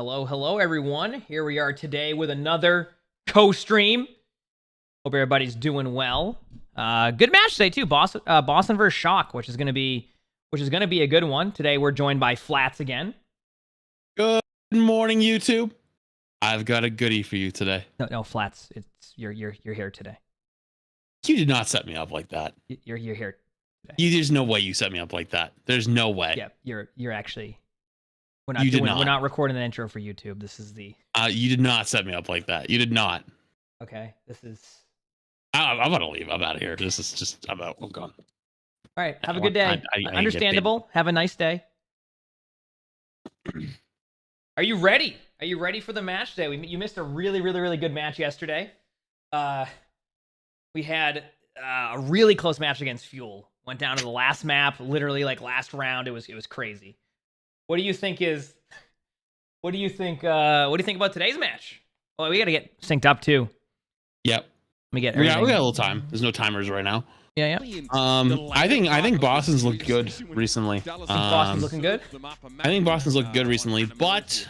Hello, hello, everyone. Here we are today with another co-stream. Hope everybody's doing well. Good match today too. Boston versus Shock, which is gonna be a good one. Today we're joined by Flats again. Good morning, YouTube. I've got a goodie for you today. No, Flats. It's you're here today. You did not set me up like that. You're here today. There's no way you set me up like that. There's no way. Yeah, you're actually. We're not recording the intro for YouTube. This is the. You did not set me up like that. You did not. Okay, this is. I'm gonna leave. I'm out of here. This is just. I'm out. I'm gone. All right. Have a good day. Understandable. Have a nice day. Are you ready? Are you ready for the match today? You missed a really good match yesterday. We had a really close match against Fuel. Went down to the last map, literally like last round. It was crazy. What do you think about today's match? Well, we got to get synced up too. Yep. We got a little time. There's no timers right now. Yeah. I think Boston's looked good recently. Boston's looking good. I think Boston's looked good recently, but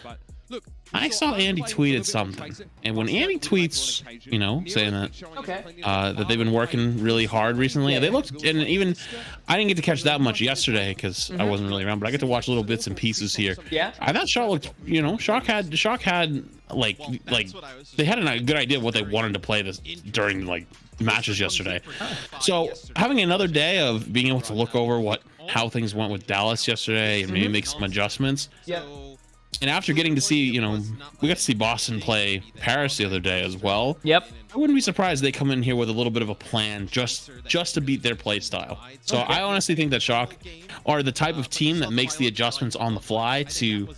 I saw Andy tweeted something, and when Andy tweets, saying that they've been working really hard recently, they looked, and even I didn't get to catch that much yesterday because I wasn't really around, but I get to watch little bits and pieces here. Yeah, I thought Shock looked, Shock had like they had a good idea of what they wanted to play this during like matches yesterday. So having another day of being able to look over how things went with Dallas yesterday and maybe make some adjustments. Yeah. And after getting to see, we got to see Boston play Paris the other day as well. Yep. I wouldn't be surprised they come in here with a little bit of a plan just to beat their play style. So I honestly think that Shock are the type of team that makes the adjustments on the fly to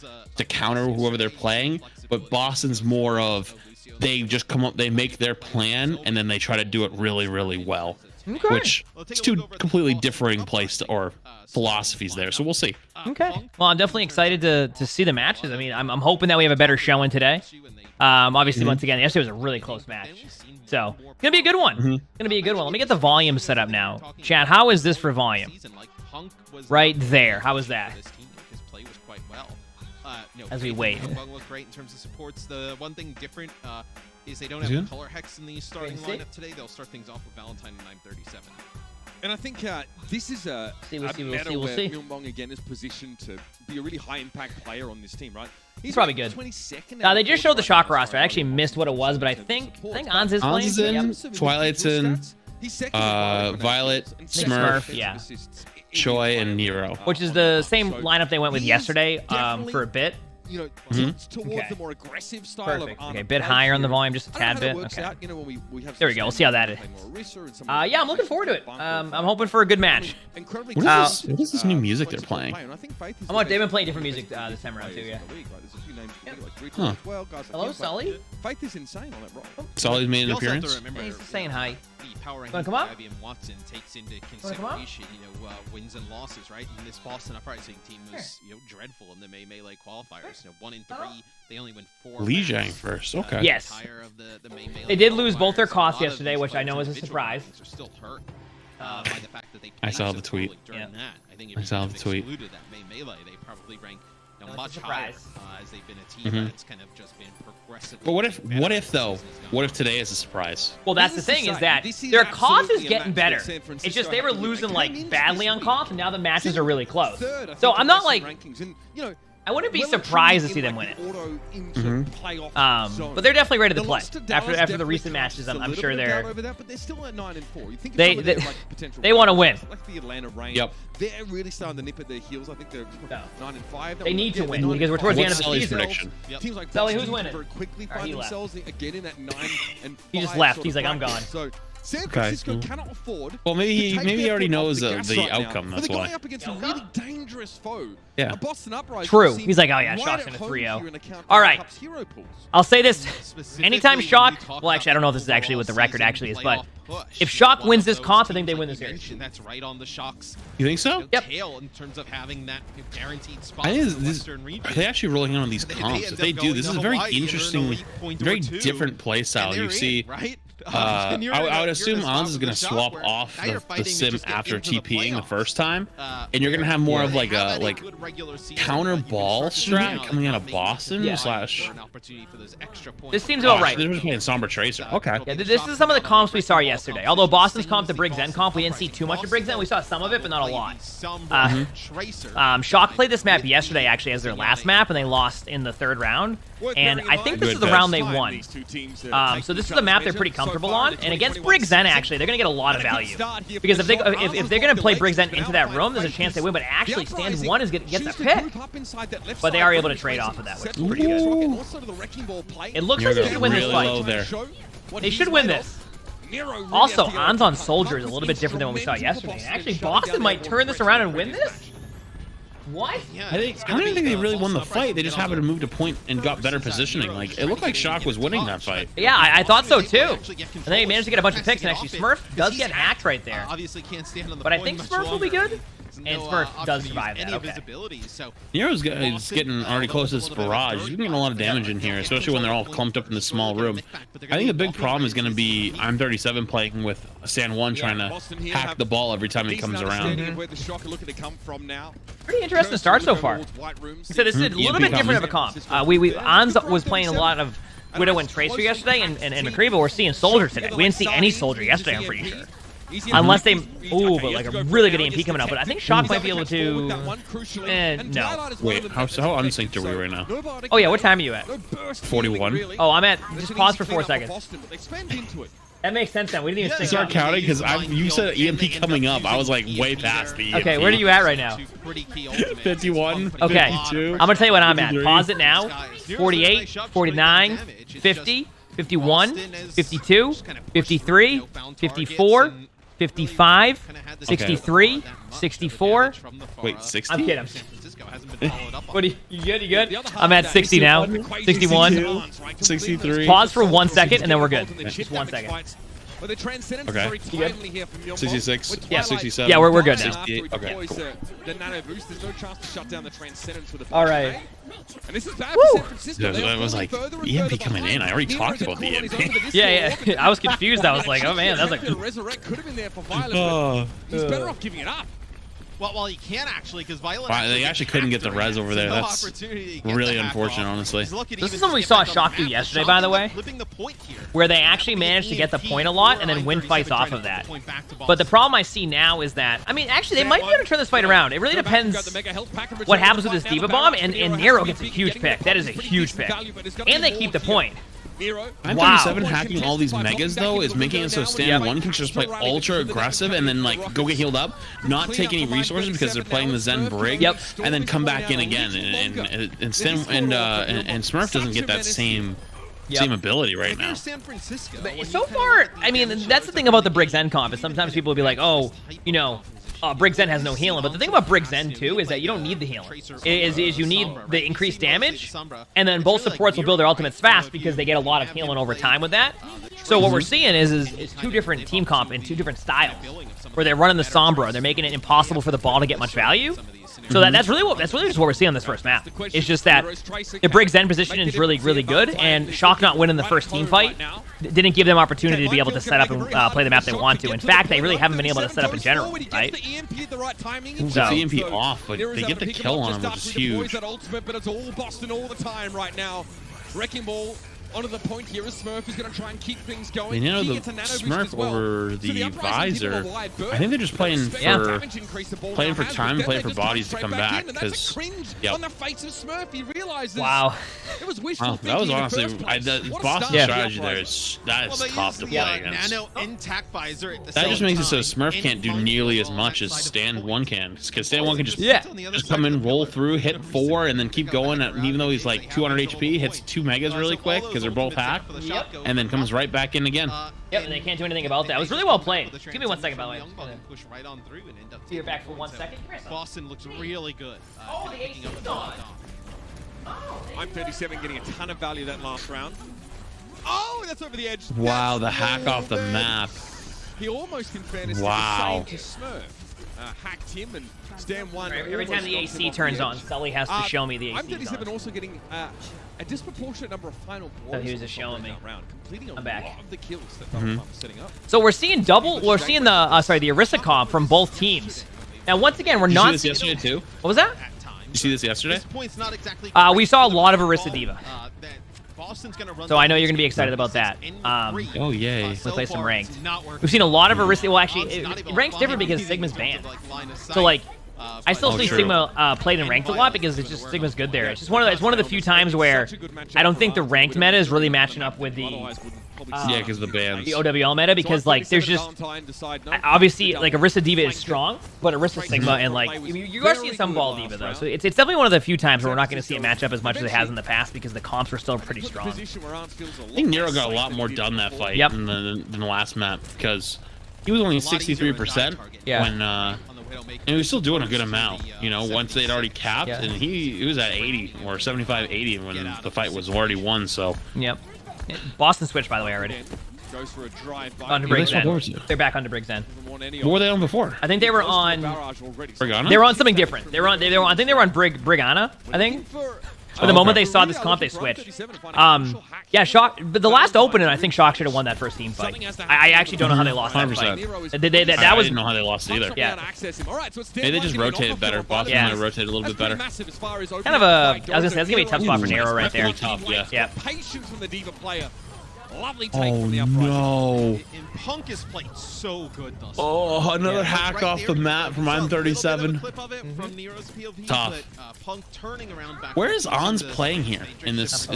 counter whoever they're playing. But Boston's more of they just come up, they make their plan, and then they try to do it really well. Okay. Which it's two completely differing or philosophies there, so we'll see. Okay. Well, I'm definitely excited to see the matches. I mean, I'm hoping that we have a better showing today. Obviously, once again, yesterday was a really close match, so it's gonna be a good one. Gonna be a good one. Let me get the volume set up now. Chat, how is this for volume? Right there. How is that? As we wait. Emongg looked great in terms of supports. The one thing different is they don't have a color hex in the starting lineup today. They'll start things off with Valentine at 9:37. And I think this is a matter where Emongg again is positioned to be a really high impact player on this team, right? He's probably good. They just showed the Shock roster. I actually missed what it was, but I think Anz is playing. Anz in, Twilight's in, Violet, Smurf, yeah, Choi, and Nero. Which is the same lineup they went with yesterday for a bit. Towards the more aggressive style of okay, a bit higher on the volume, just a tad bit. Okay. There we go. We'll see how that is. Yeah, I'm looking forward to it. I'm hoping for a good match. What is this new music they're playing? They've been playing different music this time around too. Yeah. Huh. Hello, Sully. Faith is insane on it, bro. Sully's made an appearance. He's saying hi. Wanna come up? Watson takes into consideration, wins and losses, right? And this Boston Uprising team was, dreadful in the melee qualifiers. 1 in 3, they only win 4. Li Jiang first, okay. Yes. They did lose both their costs yesterday, which I know is a surprise. I saw the tweet. I saw the tweet. They probably rank much higher as they've been a team that's kind of just been progressively. But what if today is a surprise? Well, that's the thing is that their cost is getting better. It's just they were losing like badly on cost, and now the matches are really close. So I'm not like. I wouldn't be surprised to see them win it. But they're definitely ready to play after the recent matches. I'm sure they want to win. Yep. They're really starting to nip at their heels. I think they're 9-5. They need to win because we're towards the end of the season. Prediction? Teams like Sully, who's winning? very quickly find themselves again in that 9 and 5. He just left. He's like, I'm gone. So San Francisco cannot afford. Well, maybe he already knows the outcome. That's why. They're going up against a really dangerous foe. Yeah. A Boston Uprising. True. He's like, oh yeah, Shock's in a 3-0. All right. I'll say this: anytime Shock. Well, actually, I don't know if this is actually what the record actually is, but if Shock wins this comp, I think they win this series. That's right on the Shock's. You think so? Yep. In terms of having that guaranteed spot. Are they actually rolling in on these comps? If they do, this is a very interesting, very different play style. You see I would assume Anz is going to swap off the sim after TPing the first time, and you're going to have more of like a counter ball strat coming out of Boston slash. This seems about right. They're just playing Sombra Tracer. Okay. Yeah, this is some of the comps we saw yesterday. Although Boston's comp to Briggs Zen comp, we didn't see too much of Briggs Zen. We saw some of it, but not a lot. Shock played this map yesterday actually as their last map, and they lost in the 3rd round. And I think this is the round they won. So this is the map they're pretty comfortable on. And against Briggs Zen, actually, they're going to get a lot of value. Because if they're going to play Briggs Zen into that room, there's a chance they win. But actually, stand 1 gets a pick. But they are able to trade off of that, which is pretty good. It looks like they should win this fight. They should win this. Also, Anz on Soldier is a little bit different than what we saw yesterday. And actually, Boston might turn this around and win this? What? I don't even think they really won the fight. They just happened to move to point and got better positioning. Like, it looked like Shock was winning that fight. Yeah, I thought so too. And then he managed to get a bunch of picks, and actually Smurf does get hacked right there. But I think Smurf will be good. And Smurf does survive that, okay. Nero's getting already close to this barrage. He's getting a lot of damage in here, especially when they're all clumped up in this small room. I think the big problem is going to be I'm 37 playing with Stan 1 trying to hack the ball every time he comes around. Pretty interesting start so far. So this is a little bit different of a comp. Anz was playing a lot of Widow and Tracer yesterday, and McCree, but we're seeing Soldier today. We didn't see any Soldier yesterday, I'm pretty sure. Unless they, but like a really good EMP coming out. But I think Shock might be able to. No. Wait, how unsynced are we right now? Oh yeah, what time are you at? 41. Oh, I'm at. Just pause for 4 seconds. That makes sense then. We didn't even start counting because you said EMP coming up. I was like way past the EMP. Okay, where are you at right now? 51. Okay, 52, I'm gonna tell you what I'm at. Pause it now. 48, 49, 50, 51, 52, 53, 54. 55, 63, 64. Wait, 60? I'm kidding. What are you good? You good? I'm at 60 now. 61. 63. Pause for 1 second, and then we're good. Just 1 second. Okay. You good? 66. Yeah. 67. Yeah, we're good now. 68. Okay. Cool. All right. And this is bad for San Francisco. I was like, EMP coming in. I already talked about the EMP. Yeah. I was confused. I was like, oh man, that's like. The Resurrect could have been there for Violet. He's better off giving it up. Well, he can't actually, because Violet. They actually couldn't get the res over there. That's really unfortunate, honestly. This is something we saw Shock do yesterday, by the way, where they actually managed to get the point a lot and then win fights off of that. But the problem I see now is that, I mean, actually, they might be able to turn this fight around. It really depends what happens with this Diva Bomb, and Nero gets a huge pick. That is a huge pick. And they keep the point. I'm 37 hacking all these megas though is making it so Stan 1 can just play ultra aggressive and then like go get healed up, not take any resources because they're playing the Zen Brig, and then come back in again. And Stan and Smurf doesn't get that same ability right now. But so far, I mean, that's the thing about the Briggs Zen comp is sometimes people will be like, oh, you know, Briggs Zen has no healing, but the thing about Briggs Zen too is that you don't need the healing. Is you need the increased damage, and then both supports will build their ultimates fast because they get a lot of healing over time with that. So what we're seeing is two different team comp in two different styles, where they're running the Sombra, they're making it impossible for the ball to get much value. So that's really just what we're seeing on this first map. It's just that the Briggs Zen position is really good, and Shock not winning the first team fight didn't give them opportunity to be able to set up and play the map they want to. In fact, they really haven't been able to set up in general, right? So EMP off, but they get the kill on him, which is huge. But it's all Boston all the time right now. Wrecking Ball onto the point here as Smurf is going to try and keep things going. You know, the Smurf over the Visor, I think they're just playing for time, playing for bodies to come back. Because, wow. That was honestly, the Boston strategy there is tough to play against. That just makes it so Smurf can't do nearly as much as Stand 1 can. Because Stand 1 can just come in, roll through, hit 4, and then keep going. Even though he's like 200 HP, hits 2 megas really quick because they're both hacked, and then comes right back in again. Yep, and they can't do anything about that. It was really well played. Give me 1 second, by the way. So you're back for 1 second? Boston looks really good. Oh, the AC is on. I'm 37 getting a ton of value that last round. Oh, that's over the edge. Wow, the hack off the map. He almost, in fairness, wow. did the same to Smurf. hacked him, and Stan 1. Every time the AC turns on, Sully has to show me the AC. I'm 37 also getting a disproportionate number of final balls. So he was just showing me. Completing a I'm back. lot of the kills that Donald Trump was setting up. So we're seeing the Orisa comp from both teams. Now, once again, we're not. Did you see this yesterday too? What was that? You see this yesterday? We saw a lot of Orisa Diva. So I know you're going to be excited about that. Oh, yay. We play some ranked. We've seen a lot of Orisa. Well, actually, rank's different because Sigma's banned. So, like, I still see Sigma played in ranked a lot because it's just Sigma's good there. It's just one of the few times where I don't think the ranked meta is really matching up with the because the bans. The OWL meta, because like there's just obviously like Orisa Diva is strong, but Orisa Sigma and like you are seeing some Ball Diva though, so it's definitely one of the few times where we're not going to see a matchup as much as it has in the past because the comps were still pretty strong. I think Nero got a lot more done that fight than the last map because he was only 63% when and he was still doing a good amount, you know, once they'd already capped, and he was at 80 or 75, 80 when the fight was already won. So Boston switched, by the way, already. Goes for a drive by Under Briggs End. They're back under Briggs End. What were they on before? I think they were on Brigana? They were on something different. They were on I think they were on Brigana, I think. But the moment they saw this comp, they switched. Yeah, Shock. But the last opening, I think Shock should have won that first team fight. I actually don't know how they lost that fight. I didn't know how they lost either. Yeah. Maybe they just rotated better. Boston might have rotated a little bit better. Kind of a. I was gonna say that's gonna be a tough spot for Nero right there. Tough, yeah. Patience from the Diva player. Lovely take Oh from the Uprising. no! And Punk is playing so good thus Oh, another hack off the map from I'm37. Tough. Punk turning around back. Where is Ons playing here in this?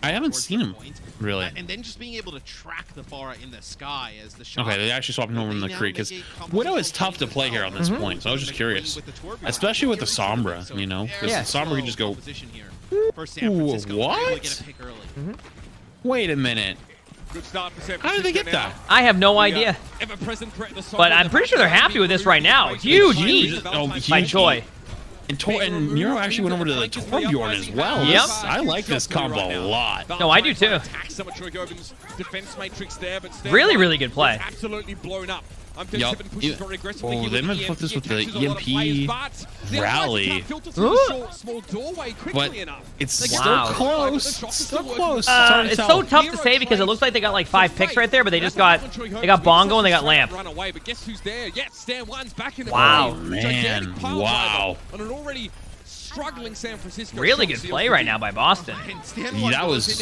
I haven't seen him really. And then just being able to track the Pharah in the sky as the shot. Okay, they actually swapped him over in the creek because Widow is tough to play here on this point. So I was just curious, especially with the Sombra, you know, because the Sombra can just go. Ooh, what? Wait a minute. How did they get that? I have no idea. But I'm pretty sure they're happy with this right now. Huge lead by Choi. And Nero actually went over to the Torbjorn as well. Yep. I like this combo a lot. No, I do too. Really, really good play. Absolutely blown up. Yep. Oh, they might put this with the EMP rally. But it's still close. Still close. It's so tough to say because it looks like they got like 5 picks right there, but they just got Bongo and they got Lamp. Wow, man. Wow. Struggling San Francisco. Really good play right now by Boston. Yeah, that was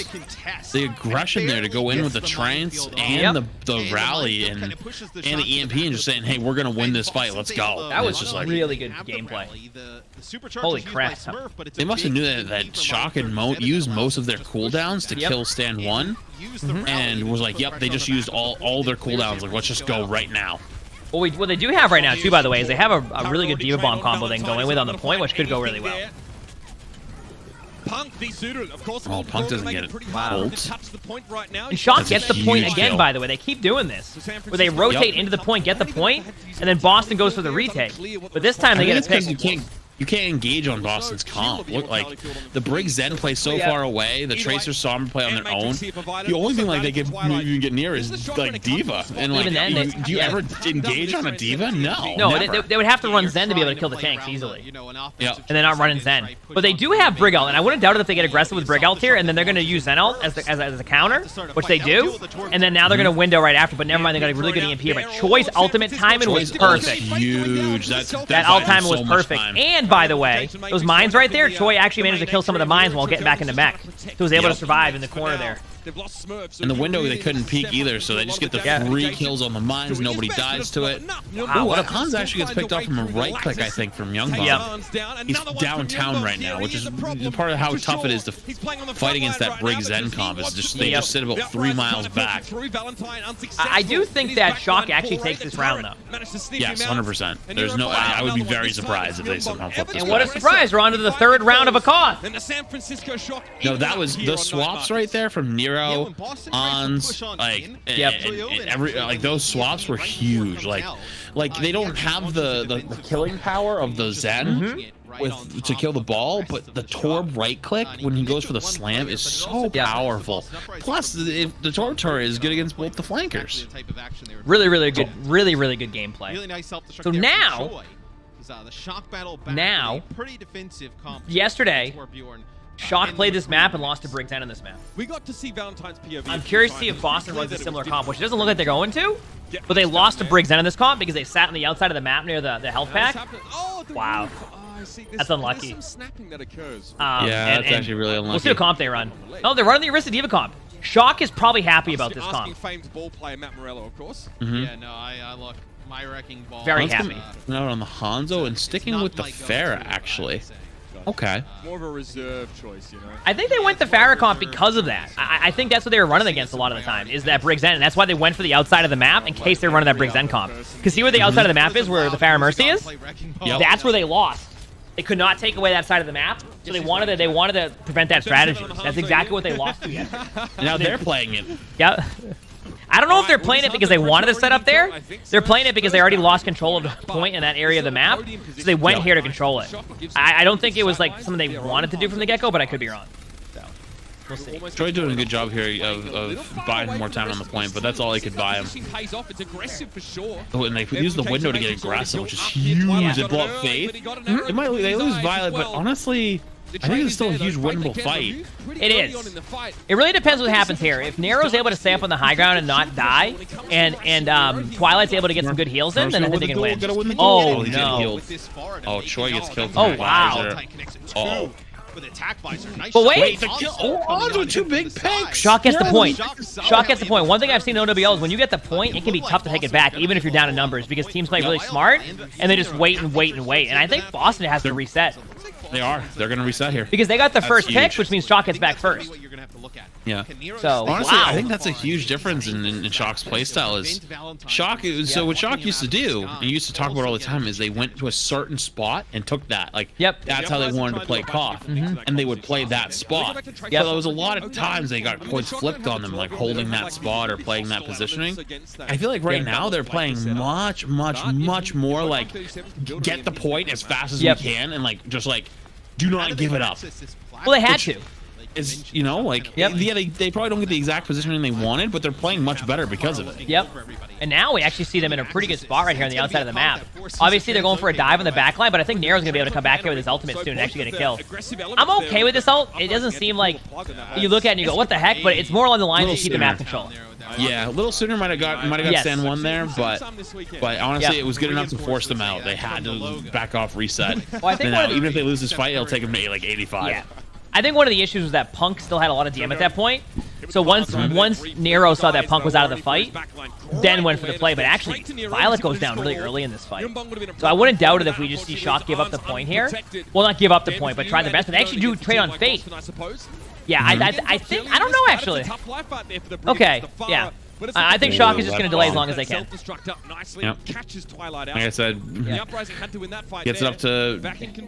the aggression there to go in with the trance and the rally and the EMP and just saying, hey, we're going to win this fight. Let's go. That was just like really good gameplay. Holy crap. They must have knew that Shock and Moat used most of their cooldowns to kill Stand 1 and was like, yep, they just used all their cooldowns. Like, let's just go right now. What they do have right now, too, by the way, is they have a really good Diva Bomb combo they can go in with on the point, which could go really well. Oh, Punk doesn't get it. Wow. And Shock gets the point again, by the way. They keep doing this, where they rotate into the point, get the point, and then Boston goes for the retake. But this time they get a pick. You can't engage on Boston's comp. Look, like the Brig Zen play so far away. The Tracer Sombra play on their own. The only thing like they can even get near is like Diva. And like, even then, do you ever engage on a Diva? No. No, they would have to run Zen to be able to kill the tanks easily. Yeah. And they're not running Zen. But they do have Brig Ult, and I wouldn't doubt it if they get aggressive with Brig Ult here, and then they're going to use Zen Ult as a counter, which they do. And then now they're going to window right after. But never mind, they got a really good EMP here. But Choi's ultimate timing was perfect. Huge. That ult timing was perfect. And by the way, those mines right there, Choi actually managed to kill some of the mines while getting back into mech. So he was able to survive in the corner there. In the window, they couldn't peek either, so they just get the 3 kills on the mines. Nobody dies to it. Wow, what Hans actually gets picked off from a right click, I think, from Youngbong. Yep. He's downtown right now, which is part of how tough it is to fight against that Brig Zen comp. Is just they just sit about 3 miles back. I do think that Shock actually takes this round, though. Yes, 100%. There's no. I would be very surprised if they somehow flip this. And what a surprise! We're on to the 3rd round of a con. No, that was the swaps right there from Nero. Ons, like, and those swaps were huge. Like they don't have the killing power of the Zen, to kill the ball, but the Torb right click when he goes for the slam is so powerful. Plus, the Torb turret is good against both the flankers. Really, really good, really good gameplay. So now, yesterday, Shock played this map and lost to Briggs on this map. We got to see Valentine's POV. I'm curious to see if Boston runs a similar comp, which it doesn't look like they're going to, but they lost to Briggs in this comp because they sat on the outside of the map near the health pack. Wow. That's unlucky. Some snapping that occurs. Yeah, that's actually really unlucky. We'll see what comp they run. Oh, they're running the Arista Diva comp. Shock is probably happy about this comp. Famed ball player Matt Morello, of course. Yeah, no, I look, my wrecking ball. Very happy. Out on the Hanzo and sticking with the Pharah, actually. Okay. More of a reserve choice, you know. I think they went the Pharah comp because of that. I think that's what they were running against a lot of the time, is that Briggs End, and that's why they went for the outside of the map in case they were running that Briggs End comp. Because see where the outside of the map is, where the Pharah Mercy is? Yep. That's where they lost. They could not take away that side of the map, so they wanted to prevent that strategy. That's exactly what they lost to yesterday. Now they're playing it. Yeah. I don't know if they're playing it because they wanted to set up there. They're playing it because they already lost control of the point in that area of the map, so they went here to control it. I don't think it was like something they wanted to do from the get-go, but I could be wrong. So, we'll see. Troy doing a good job here of buying more time on the point, but that's all they could buy him. Oh, and they use the window to get aggressive, which is huge. They blow up Faith. They lose Violet, but honestly, I think it's still a huge winnable fight. It is. It really depends what happens here. If Nero's able to stay up on the high ground and not die, and Twilight's able to get some good heals in, then I think they can win. Oh, no. Oh, Troy gets killed. Oh, wow. Oh. But wait. Odds with 2 big picks. Shock gets the point. Shock gets the point. One thing I've seen in OWL is when you get the point, it can be tough to take it back, even if you're down in numbers, because teams play really smart, and they just wait and wait and wait. And I think Boston has to reset. They are. They're going to reset here. Because they got the first pick, which means Shock gets back first. Yeah. So, honestly, wow. I think that's a huge difference in Shock's playstyle. Is Shock? So what Shock used to do, and used to talk about all the time, is they went to a certain spot and took that. Like, that's how they wanted to play Koth, and they would play that spot. So there was a lot of times they got points flipped on them, like holding that spot or playing that positioning. I feel like right now they're playing much more like get the point as fast as we can, and like just like do not give it up. Well, they had to. Is, you know, like, yeah, they probably don't get the exact positioning they wanted, but they're playing much better because of it. Yep. And now we actually see them in a pretty good spot right here on the outside of the map. Obviously, they're going for a dive on the back line, but I think Nero's going to be able to come back here with his ultimate soon and actually get a kill. I'm okay with this ult. It doesn't seem like you look at it and you go, what the heck? But it's more along the lines to keep the map control. Yeah, a little sooner might have got stand 1 there, but honestly, it was good enough to force them out. They had to back off, reset. Well, I think even if they lose this fight, it'll take them to like 85. Yeah. I think one of the issues was that Punk still had a lot of DM at that point. So once Nero saw that Punk was out of the fight, then went for the play. But actually, Violet goes down really early in this fight. So I wouldn't doubt it if we just see Shock give up the point here. Well, not give up the point, but try their best. But they actually do trade on Fate. Yeah, I think, I don't know actually. Okay, yeah. I think Shock is just going to delay as long as they can. Yep. Like I said, gets it up to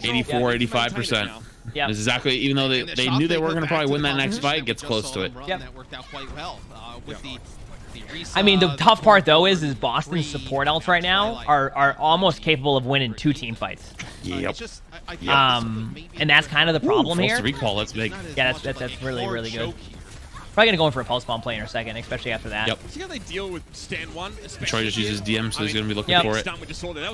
84, 85%. Yeah. This is exactly, even though they knew they were going to probably win that next fight, gets close to it. Yep. I mean, the tough part though is Boston's support ults right now are almost capable of winning 2 team fights. Yep. And that's kind of the problem here. Recall, that's big. Yeah, that's really good. Probably gonna go in for a pulse bomb play in a second, especially after that. Yep. See how they deal with stand 1. Troy just uses DM, so he's gonna be looking for it.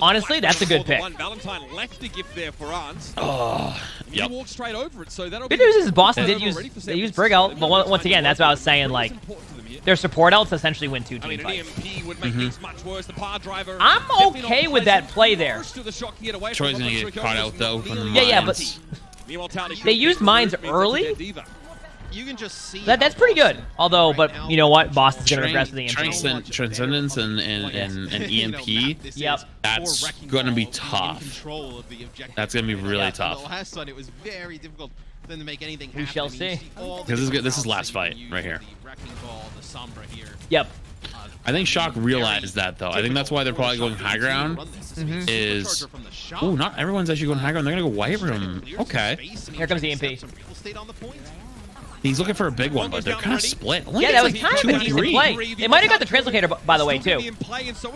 Honestly, that's a good pick. Valentine left a gift there for Arns. Oh, yep. He walked straight over it, so that'll good news is Boston did use Brig ult, but once again, that's what I was saying. Like, their support ults essentially win 2 team fights. I'm okay with that play there. Troy's gonna get caught out though from the mines. Yeah, but they used mines early. You can just see that's pretty good. Although, but you know what? Boston's going to regress with the EMP. Transcendence and EMP. Yep. That's going to be tough. That's going to be really tough. Last time it was very difficult for them to make anything happen. We shall see. This is last fight right here. Yep. I think Shock realized that though. I think that's why they're probably going high ground. Is not everyone's actually going high ground. They're going to go white room. Okay. Here comes the EMP. He's looking for a big one, but they're kind of split. Yeah, that was kind of a decent play. They might have got the translocator, by the way, too.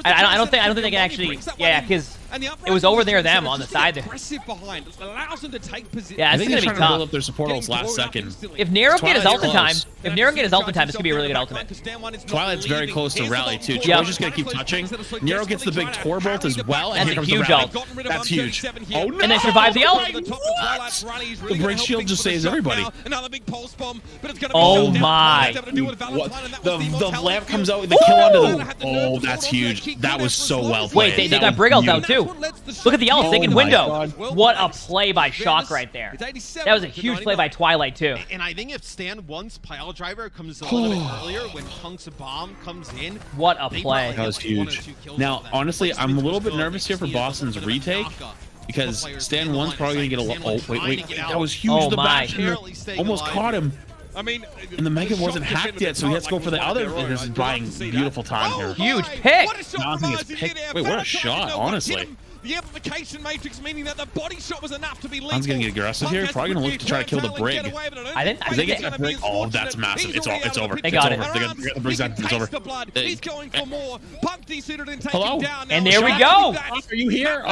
I don't think they can actually. Yeah, because And the it was over near them on the side there. Behind. It allows them to take position. Yeah, I it's think gonna they're be trying to build up their support ults last second. If Nero get his ultimate time, close. this could be a really good ultimate. Twilight's very close to rally too. Yeah. Troy's just gonna keep touching. Nero gets the big Tor Bolt as well, and That's here a comes huge the rally. ult. That's huge. Oh no! And they survive the ult. The break shield just saves everybody. Oh my! What? The lamp comes out with the kill onto the. Oh, that's huge. That was so well played. Wait, they got Brig ult out too. Look at the ult. They can my window. God. What a play by Shock right there. That was a huge play by Twilight too. And I think if Stan once Pile Driver comes a little bit earlier, when Punk's bomb comes in, What a play. That was huge. Now, honestly, I'm a little bit nervous here for Boston's retake because Stan 1's probably gonna get a. Oh wait, that was huge. Oh the my! Almost caught him. I mean, And the Mega wasn't hacked yet, so he has to go for the other. This is buying beautiful time here. Huge pick. Nothing is picked. Wait, what a shot, honestly. The amplification matrix, meaning that the body shot was enough to be lethal. Han's gonna get aggressive here. Probably gonna look to try to kill the Brig. I think They get that Brig. Oh, that's massive. It's over. They got it. They got the Brig's out. It's over. He's going for more. Punk desuited and taken Hello? down. And there we go. Are you here?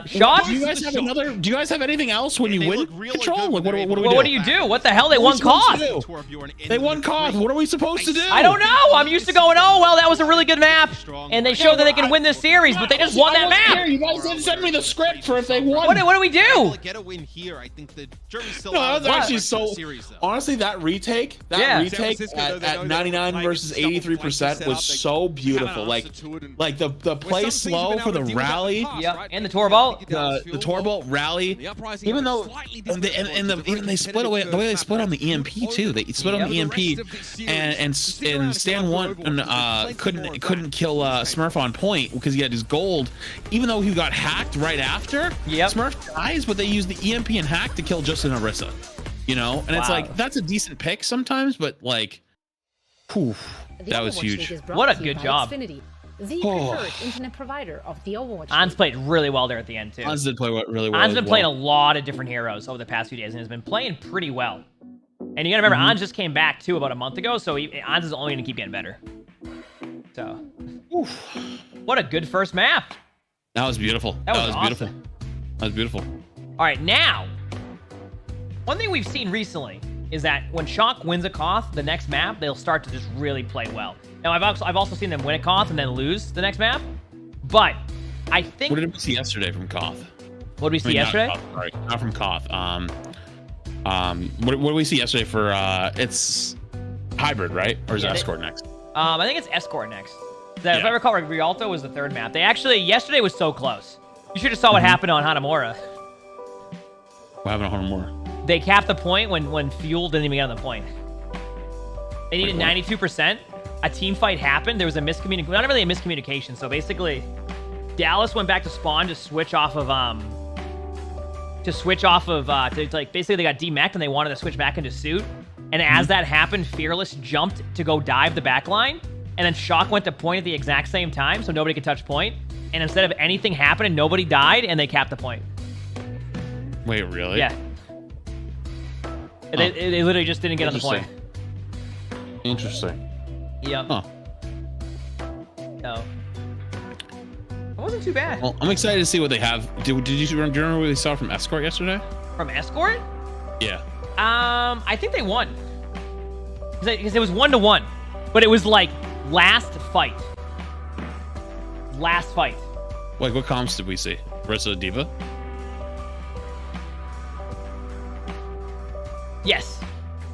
Shock. Do you guys have another? Do you guys have anything else when you win control? Like, what do we do? Well, what do you do? What the hell? They won Koth. They won Koth. What are we supposed to do? I don't know. I'm used to going, oh, well, that was a really good map. And they showed that they can win this series, but they just won that map. You guys didn't send me the script for if they won. What do we do? Get a win here. I think the jury's still No, out. that was actually so. Honestly, that retake at 99 versus 83% was so beautiful. Like the play slow for the rally. Yep. And the Torbolt. The Torbolt rally. Even though even they split away the way they split on the EMP too. They split on the EMP, and Stan 1 couldn't kill Smurf on point because he had his gold, even though he got hacked right after. Smurf dies, but they use the EMP and hack to kill Justin Orisa. You know, and it's like that's a decent pick sometimes, but like, whew, that was huge. What a good job. The preferred internet provider of the Overwatch. Ans played really well there at the end too. Ans did play really well. Ans been playing a lot of different heroes over the past few days and has been playing pretty well. And you gotta remember, Ans just came back too about a month ago, so Ans is only gonna keep getting better. So, what a good first map. That was beautiful. That was awesome. beautiful. That was beautiful. All right, now, one thing we've seen recently is that when Shock wins a Koth, the next map, they'll start to just really play well. Now, I've also seen them win a Koth and then lose the next map, but I think... What did we see yesterday from Koth? What did we see yesterday? Not from Koth. What did we see yesterday for, it's Hybrid, right? Or is it Escort next? I think it's Escort next. If I recall, Rialto was the third map. They actually, yesterday was so close. You should have saw what happened on Hanamura. What happened on Hanamura? They capped the point when Fuel didn't even get on the point. They needed 92%. A team fight happened. There was a miscommunication. Not really a miscommunication. So basically, Dallas went back to spawn to switch off of basically they got demeched and they wanted to switch back into suit. And as that happened, Fearless jumped to go dive the back line. And then Shock went to point at the exact same time, so nobody could touch point. And instead of anything happening, nobody died, and they capped the point. Wait, really? Yeah. They literally just didn't get on the point. Interesting. Yep. Huh. So, it wasn't too bad. Well, I'm excited to see what they have. Do you remember what they saw from Escort yesterday? From Escort? Yeah. I think they won. Because it was 1-1. But it was like last fight. Last fight. Wait, what comps did we see? Orisa Diva? Yes.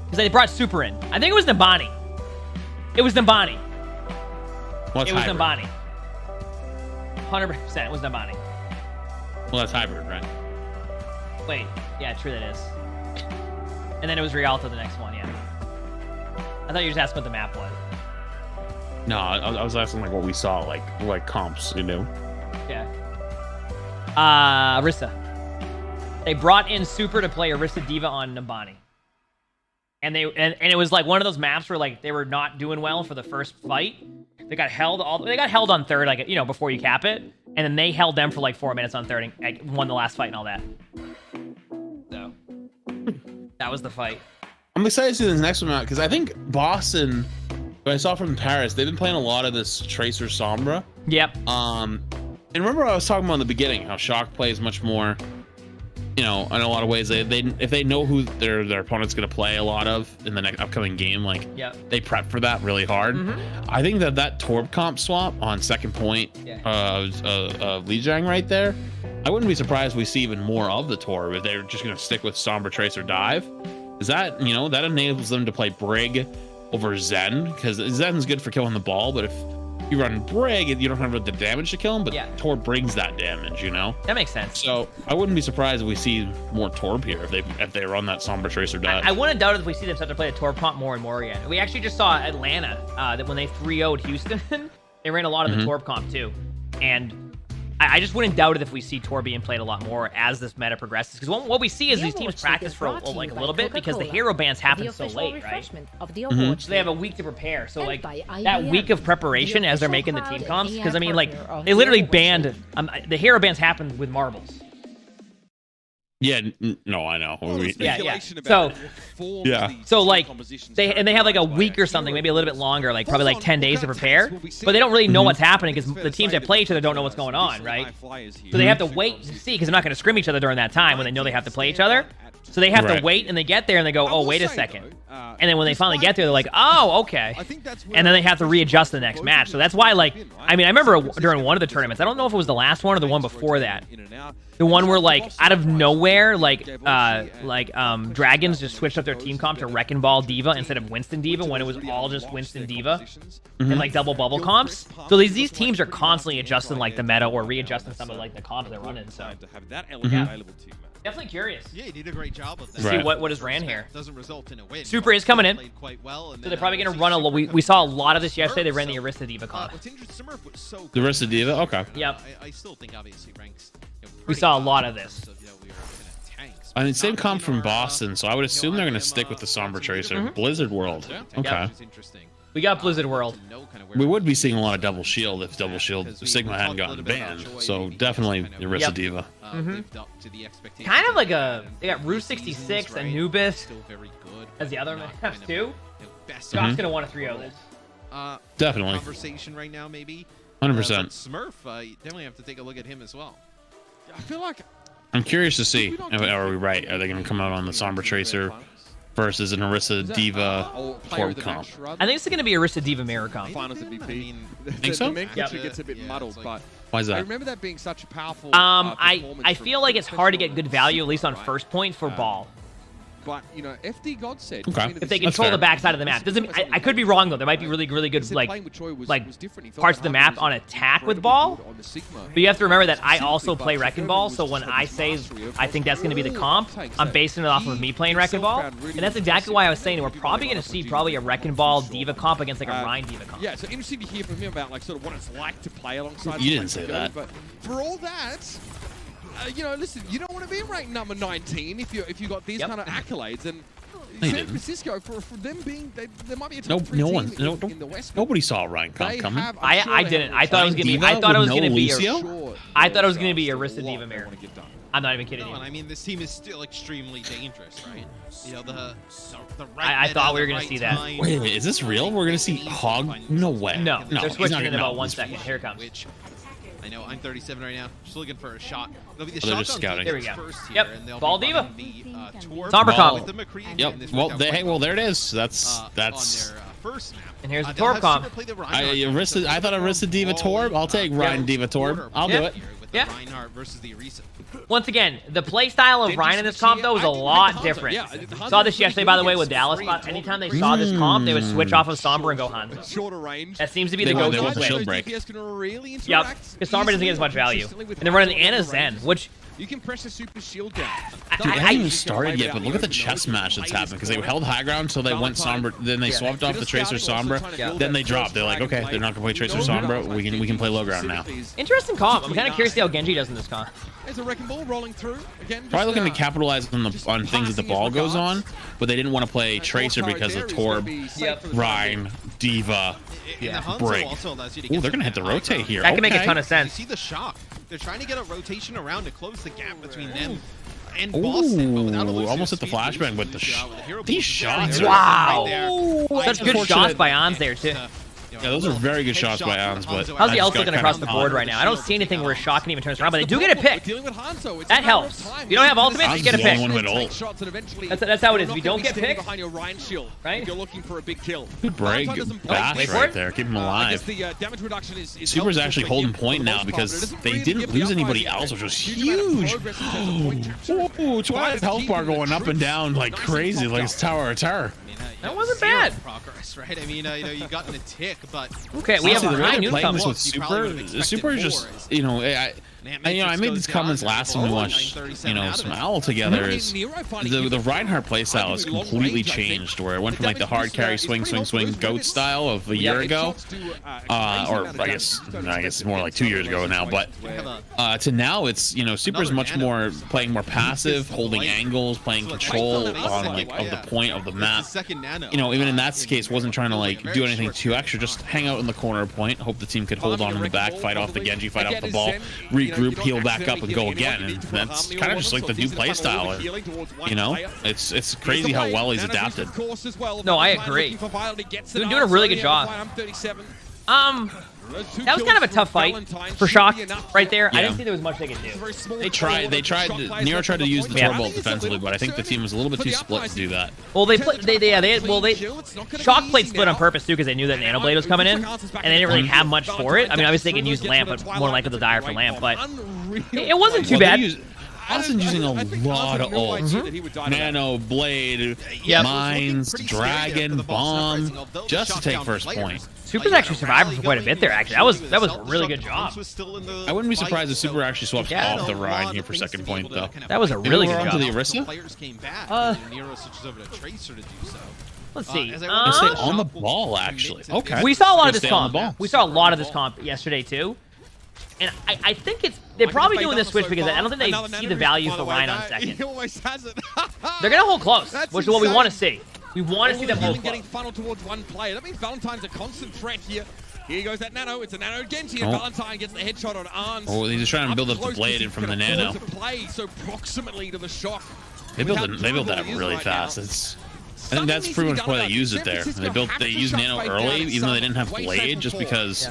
Because they brought Super in. I think it was Nabani. It was Nabani. Well, it was Nabani. 100% it was Nabani. Well, that's Hybrid, right? Wait. Yeah, true that is. And then it was Rialto the next one, yeah. I thought you were just asking what the map was. No, I was asking like what we saw, like comps, you know? Yeah. Orisa. They brought in Super to play Orisa Diva on Nabani. And it was like one of those maps where like they were not doing well for the first fight. They got held on third, like, you know, before you cap it. And then they held them for like 4 minutes on third and won the last fight and all that. So that was the fight. I'm excited to see this next one out because I think Boston, what I saw from Paris, they've been playing a lot of this Tracer Sombra. Yep. And remember I was talking about in the beginning how Shock plays much more, you know, in a lot of ways. They if they know who their opponent's going to play a lot of in the next upcoming game, like they prep for that really hard. I think that Torb comp swap on second point Lijiang right there, I wouldn't be surprised if we see even more of the Torb if they're just going to stick with Sombra, Tracer, Dive. Is that, you know, that enables them to play Brig over Zen, because Zen's good for killing the ball, but if you run Brig, you don't have the damage to kill him, but Torb brings that damage, you know? That makes sense. So I wouldn't be surprised if we see more Torb here if they run that Sombra, Tracer, Dive. I wouldn't doubt it if we see them start to play the Torb comp more and more again. We actually just saw Atlanta that when they 3-0'd Houston, they ran a lot of the Torb comp too. And I just wouldn't doubt it if we see Torb being played a lot more as this meta progresses. Because what we see is these teams practice for like a little bit because the hero bans happen so late, right? So they have a week to prepare. So like that week of preparation as they're making the team comps, because I mean like they literally banned the hero bans happen with marbles. Yeah, no, I know. So like they have like a week or something, maybe a little bit longer, like probably like 10 days to prepare, but they don't really know what's happening because the teams that play each other don't know what's going on, right? So they have to wait to see, because they're not going to scrim each other during that time when they know they have to play each other. So they have to wait, and they get there and they go, oh, wait a second. And then when they finally get there, they're like, oh, okay. And then they have to readjust the next match. So that's why, like, I mean, I remember during one of the tournaments, I don't know if it was the last one or the one before that, the one where, like, out of nowhere, Dragons just switched up their team comp to Wrecking Ball Diva instead of Winston Diva when it was all just Winston Diva and, like, double bubble comps. So these teams are constantly adjusting, like, the meta or readjusting some of, like, the comps they're running, so. Definitely curious. Yeah, he did a great job of that. See what is ran here. Doesn't result in a win. Super is coming in. Quite well, and so they're probably going to run a we saw a lot of this yesterday. They ran the Arista Diva comp. The Arista Diva? Okay. Yep. I still think obviously ranks. We saw a lot of this. I mean, same comp from Boston, so I would assume they're going to stick with the Sombra Tracer. Blizzard World. Okay. We got Blizzard World. We would be seeing a lot of Double Shield if Double Shield Sigma hadn't gotten banned. So definitely Arista Diva. Kind of like they got Rue 66, Anubis as the other maps too. Scott's gonna want to 3-0 this. Definitely. Conversation right now, maybe. 100%. Smurf, definitely have to take a look at him as well. I feel like I'm curious to see. Are we right? Are they going to come out on the Sombra Tracer versus an Arista Diva Torb comp? I think it's going to be Arista Diva mirror comp. Finals of BP. Think so? The gets a bit muddled, but why is that? I remember that being such a powerful. I feel like it's hard to get good value, at least on first point for ball. But you know, FD God said if they control the backside of the map, doesn't I could be wrong though. There might be really good like parts of the map on attack with ball. But you have to remember that I also play Wrecking Ball, so when I say I think that's going to be the comp, I'm basing it off of me playing Wrecking Ball, and that's exactly why I was saying we're probably going to see a Wrecking Ball Diva comp against like a Rhine Diva comp. Yeah, so interesting to hear from him about like sort of what it's like to play alongside. You didn't say that. But for all that. You know, listen, you don't want to be ranked number 19 if you got these kind of accolades, and San Francisco for them being there might be a top 3 team in the West. Nobody saw a rank comp coming. I didn't. I thought it was gonna be. I thought it was gonna be. I thought it was gonna be Arista Diva mirror. I'm not even kidding you. I mean, this team is still extremely dangerous, right? You know, the I thought we were gonna see that. Wait a minute, is this real? We're gonna see Hog? No way. No, they're switching in about 1 second. Here it comes. I know, I'm 37 right now. Just looking for a shot. They'll be the they're just scouting. There we go. Yep. Ball Diva. Sombra comp. Yep. Well, there it is. That's. First map. And here's the Torb comp. I thought Arista Diva Torb. I'll take Ryan Diva Torb. I'll do it. Yeah. Once again, the playstyle of Ryan in this comp, though, is a lot different. Saw this yesterday, by the way, with Dallas. Anytime they saw this comp, they would switch off of Sombra and go Hanzo. Shorter range. That seems to be the go-to play. Yep, because Sombra doesn't get as much value. And they're running the Anna Zen, which... You can press the super shield down. Dude, I haven't even started yet, but look at the chess match that's happened, because they held high ground until they went Sombra, then they swapped off the Tracer Sombra, then they dropped. They're like, okay, they're not gonna play Tracer Sombra, we can play low ground now. Interesting comp. I'm kind of curious to see how Genji does in this comp. There's a Wrecking Ball rolling through again. Probably looking to capitalize on things that the ball goes on, but they didn't want to play Tracer because of Torb, Rhine, Diva, Brig. Ooh, they're gonna hit the rotate here. That can make a ton of sense. You see the shock. They're trying to get a rotation around to close the gap between them and Boston. Ooh, almost at the flashbang with the these shots. Wow. Such good shots by Ons there, too. Yeah, those are very good shots by Ons, but how's the ult looking across the board right now? I don't see anything where Shock can even turn around, but they do get a pick. That helps. If you don't have ultimate, you get a pick. That's how it is. If you don't get picked, right? You're looking for a big kill. Good break, bash right there, keep him alive. Super's actually holding point now because they didn't lose anybody else, which was huge. Ooh, Twilight's health bar going up and down like crazy, like it's Tower of Terror. That wasn't bad. Progress, right? I mean, you know, you got in a tick, but okay, we have a high newcomer with Super. Super is just, you know, I made these comments last time we watched, you know, some Owl together. Is the Reinhardt playstyle has completely changed, where it went from like the hard carry swing goat style of a year ago, or I guess it's more like 2 years ago now, but to now it's, you know, Super's much more playing more passive, holding angles, playing control on like of the point of the map. You know, even in that case, wasn't trying to like do anything too extra, just hang out in the corner point, hope the team could hold on in the back, fight off the Genji, fight off the ball, regroup, heal back up, and go again. And that's kind of just like the new play style. You know, it's crazy how well he's adapted. No, I agree. He's doing a really good job. That was kind of a tough fight for Shock right there. Yeah. I didn't think there was much they could do. They tried. Nero tried to use the Torbolt defensively, but I think the team was a little bit too split to do that. Well, Shock played split on purpose too because they knew that Nanoblade was coming in, and they didn't really have much for it. I mean, obviously they can use Lamp, but more likely to die for Lamp. But it wasn't too bad. Austin's using a lot of ults. Nano, Blade, Mines, Dragon, Bomb, just to take first point. Super's actually surviving for quite a bit there, actually. That was a really good job. I wouldn't be surprised if Super actually swapped off the Rhine here for second point, though. That was a really good job. To the Orisa? Let's see. Stay on the ball, actually. Okay. We saw a lot of this comp. We saw a lot of this comp yesterday, too. And I think they're probably doing this switch because I don't think they see the value for Rhine on second. They're going to hold close, which is what we want to see. We want to see them hold close. Getting funneled towards one player. That means Valentine's a constant threat here. Here goes that Nano. It's a Nano Genji, and Valentine gets the headshot on Arns. Oh, he's just trying to build up the Blade in from the Nano. Play so proximately to the Shock. They built that really fast. I think that's pretty much why they used it there. They used Nano early, even though they didn't have Blade, just because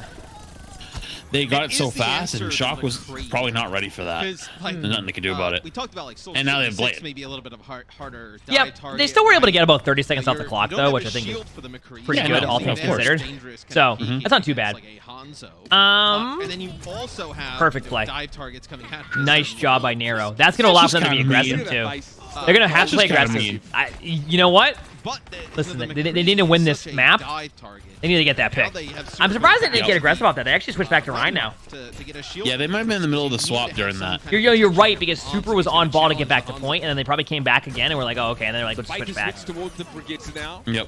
they got it so fast, and Shock was probably not ready for that. There's nothing they could do about it. We talked about like and now they have Blade. Maybe a little bit of harder. Yeah, they still were able to get about 30 seconds off the clock though, which I think is pretty good, all things considered. So that's not too bad. And then you also have perfect play. Dive targets coming nice job by Nero. That's gonna allow them to be aggressive too. They're gonna have to play aggressive. You know what? Listen, they need to win this map. They need to get that pick. I'm surprised they didn't get aggressive off that. They actually switched back to Rhine now. Yeah, they might have been in the middle of the swap during that. You're right, because Super was on ball to get back to point, and then they probably came back again, and we're like, oh, okay, and they're like, let's switch back. Yep.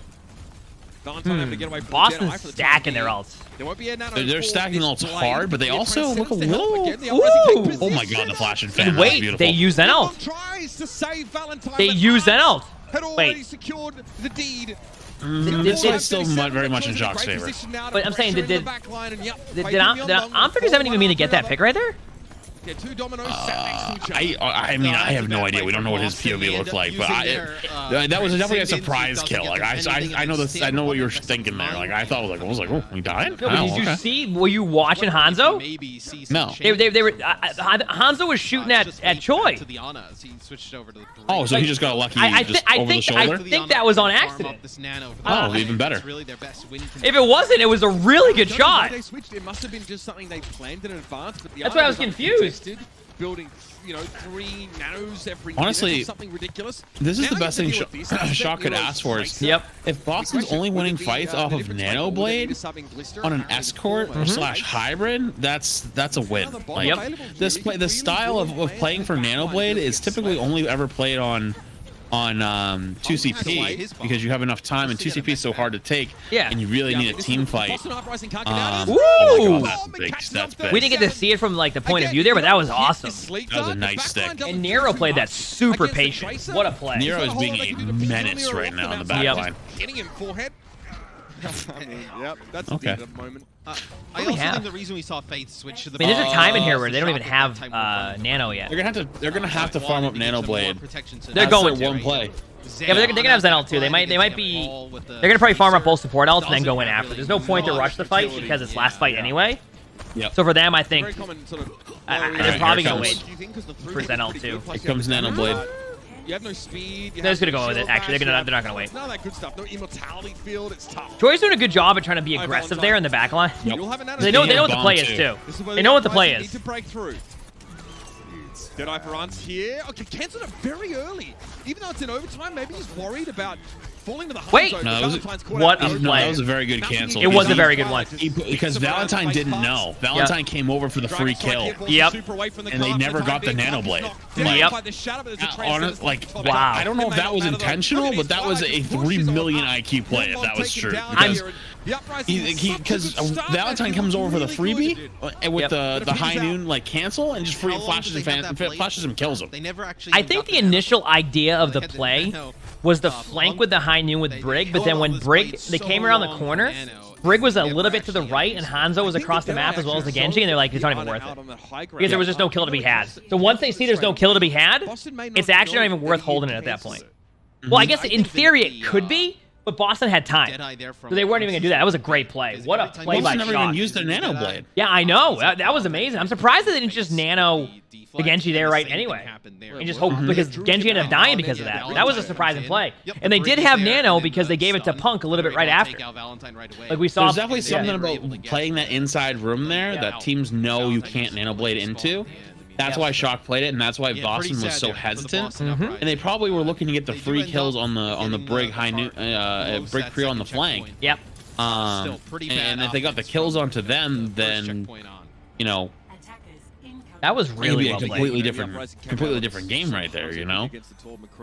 Boston's stacking their ults. They're stacking ults hard, but they also look a little... Ooh. Oh my god, the flash and fan. Wait, they use that ult. They use that ult. Wait. This one's still very much in Jock's favor. But I'm saying, did Om37 even mean to get that pick right there? I mean, I have no idea. We don't know what his POV looked like, but that was definitely a surprise kill. Like I know this. I know what you were thinking there. Like I thought, oh, he died. No, did you see? Were you watching Hanzo? No. They were. Hanzo was shooting at Choi. Oh, so he just got lucky over the shoulder? I think that was on accident. Oh, even better. If it wasn't, it was a really good shot. It must have been just something they planned in advance. That's why I was confused. Building, 3 nanos every honestly, something ridiculous. This is the best thing Shock could ask for. If Boston's only winning fights off of Nano Blade on an escort / hybrid, that's a win. Like, the style of playing for Nano Blade is typically only ever played on 2CP because you have enough time, and 2CP is so hard to take, and you really need a team fight. Oh my god, that's big. We didn't get to see it from like the point of view there, but that was awesome. That was a nice stick. And Nero played that super patient. What a play. Nero is being a menace right now in the back line. Hitting him forehead. That's okay. the moment. I also think the reason we saw Faith switch to the there's a time in here where they don't even have Nano yet. They're gonna have to farm up Nano Blade. They're going to one play. Yeah, but they're gonna have Zen ult too. They might be. They're gonna probably farm up both support ults and then go in after. There's no point to rush the fight because it's last fight anyway. Yep. So for them, I think they're probably gonna wait for Zen ult too. Here comes Nano Blade. You have no speed. They're just gonna go with it. Actually, they're not gonna wait. None of that good stuff. No immortality field. It's tough. Joy's doing a good job at trying to be aggressive there in the back line. Yep. They know what the play is too. They know what the play is. Need to break through. Deadeye for Ants here. Okay, cancelled it very early. Even though it's in overtime, maybe he's worried about falling to the hard Wait. zone. No, what a play. That was a very good cancel. It was a very good one. Because Valentine didn't know. Valentine came over for the free kill. Yep. And they never got the Nano Blade. Yep. Wow. I don't know if that was intentional, but that was a 3 million IQ play if that was true. Because Valentine comes over for the freebie with the high noon like cancel and just free flashes and kills him. I think the initial idea of the play was the flank with the high noon with Brig, but then when Brig, they came around the corner, Brig was a little bit to the right, and Hanzo was across the map as well as the Genji, and they're like, it's not even worth it. Because there was just no kill to be had. So once they see there's no kill to be had, it's actually not even worth holding it at that point. Well, I guess in theory it could be, but Boston had time. So they weren't even going to do that. That was a great play. What a play by Shock. Never even used their Nano Blade. Yeah, I know. That was amazing. I'm surprised that they didn't just nano the Genji there right anyway. And just hope, because Genji ended up dying because of that. That was a surprising play. And they did have nano because they gave it to Punk a little bit right after. Like we saw. There's definitely something about playing that inside room there that teams know you can't Nano Blade into. That's why Shock played it, and that's why Boston was so hesitant. And they probably were looking to get the free kills on the Brig high Brig Creo on the flank. Yep. And if they got the kills onto them, then you know that was really a completely different game right there. You know,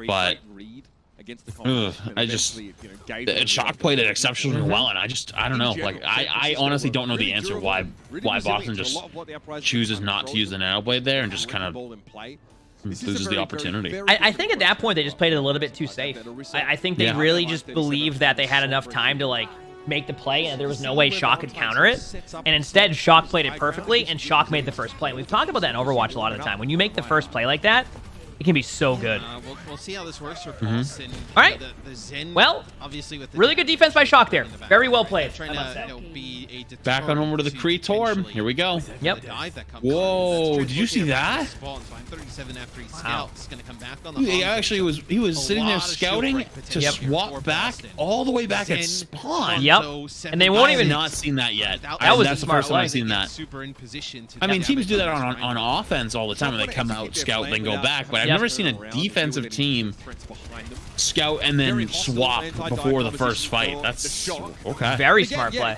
but. Shock played it exceptionally well, and I don't know. Like, I honestly don't know the answer why Boston just chooses not to use the Nano Blade there and just kind of loses the opportunity. I think at that point they just played it a little bit too safe. I think they really just believed that they had enough time to like make the play, and there was no way Shock could counter it. And instead, Shock played it perfectly, and Shock made the first play. And we've talked about that in Overwatch a lot of the time. When you make the first play like that, it can be so good. We'll see how this works for Boston. All right. Well, obviously with really good defense by Shock there. Very well played. Back on over to the Kree Torb. Here we go. Yep. Whoa! Did you see that? Wow. He was sitting there scouting to swap back all the way back at spawn. Yep. And they won't even not seen that yet. That's the first time I've seen that. I mean, teams do that on offense all the time when they come out, scout, then go back. But I've never seen a defensive team scout and then swap before the first fight. That's okay. Very smart play.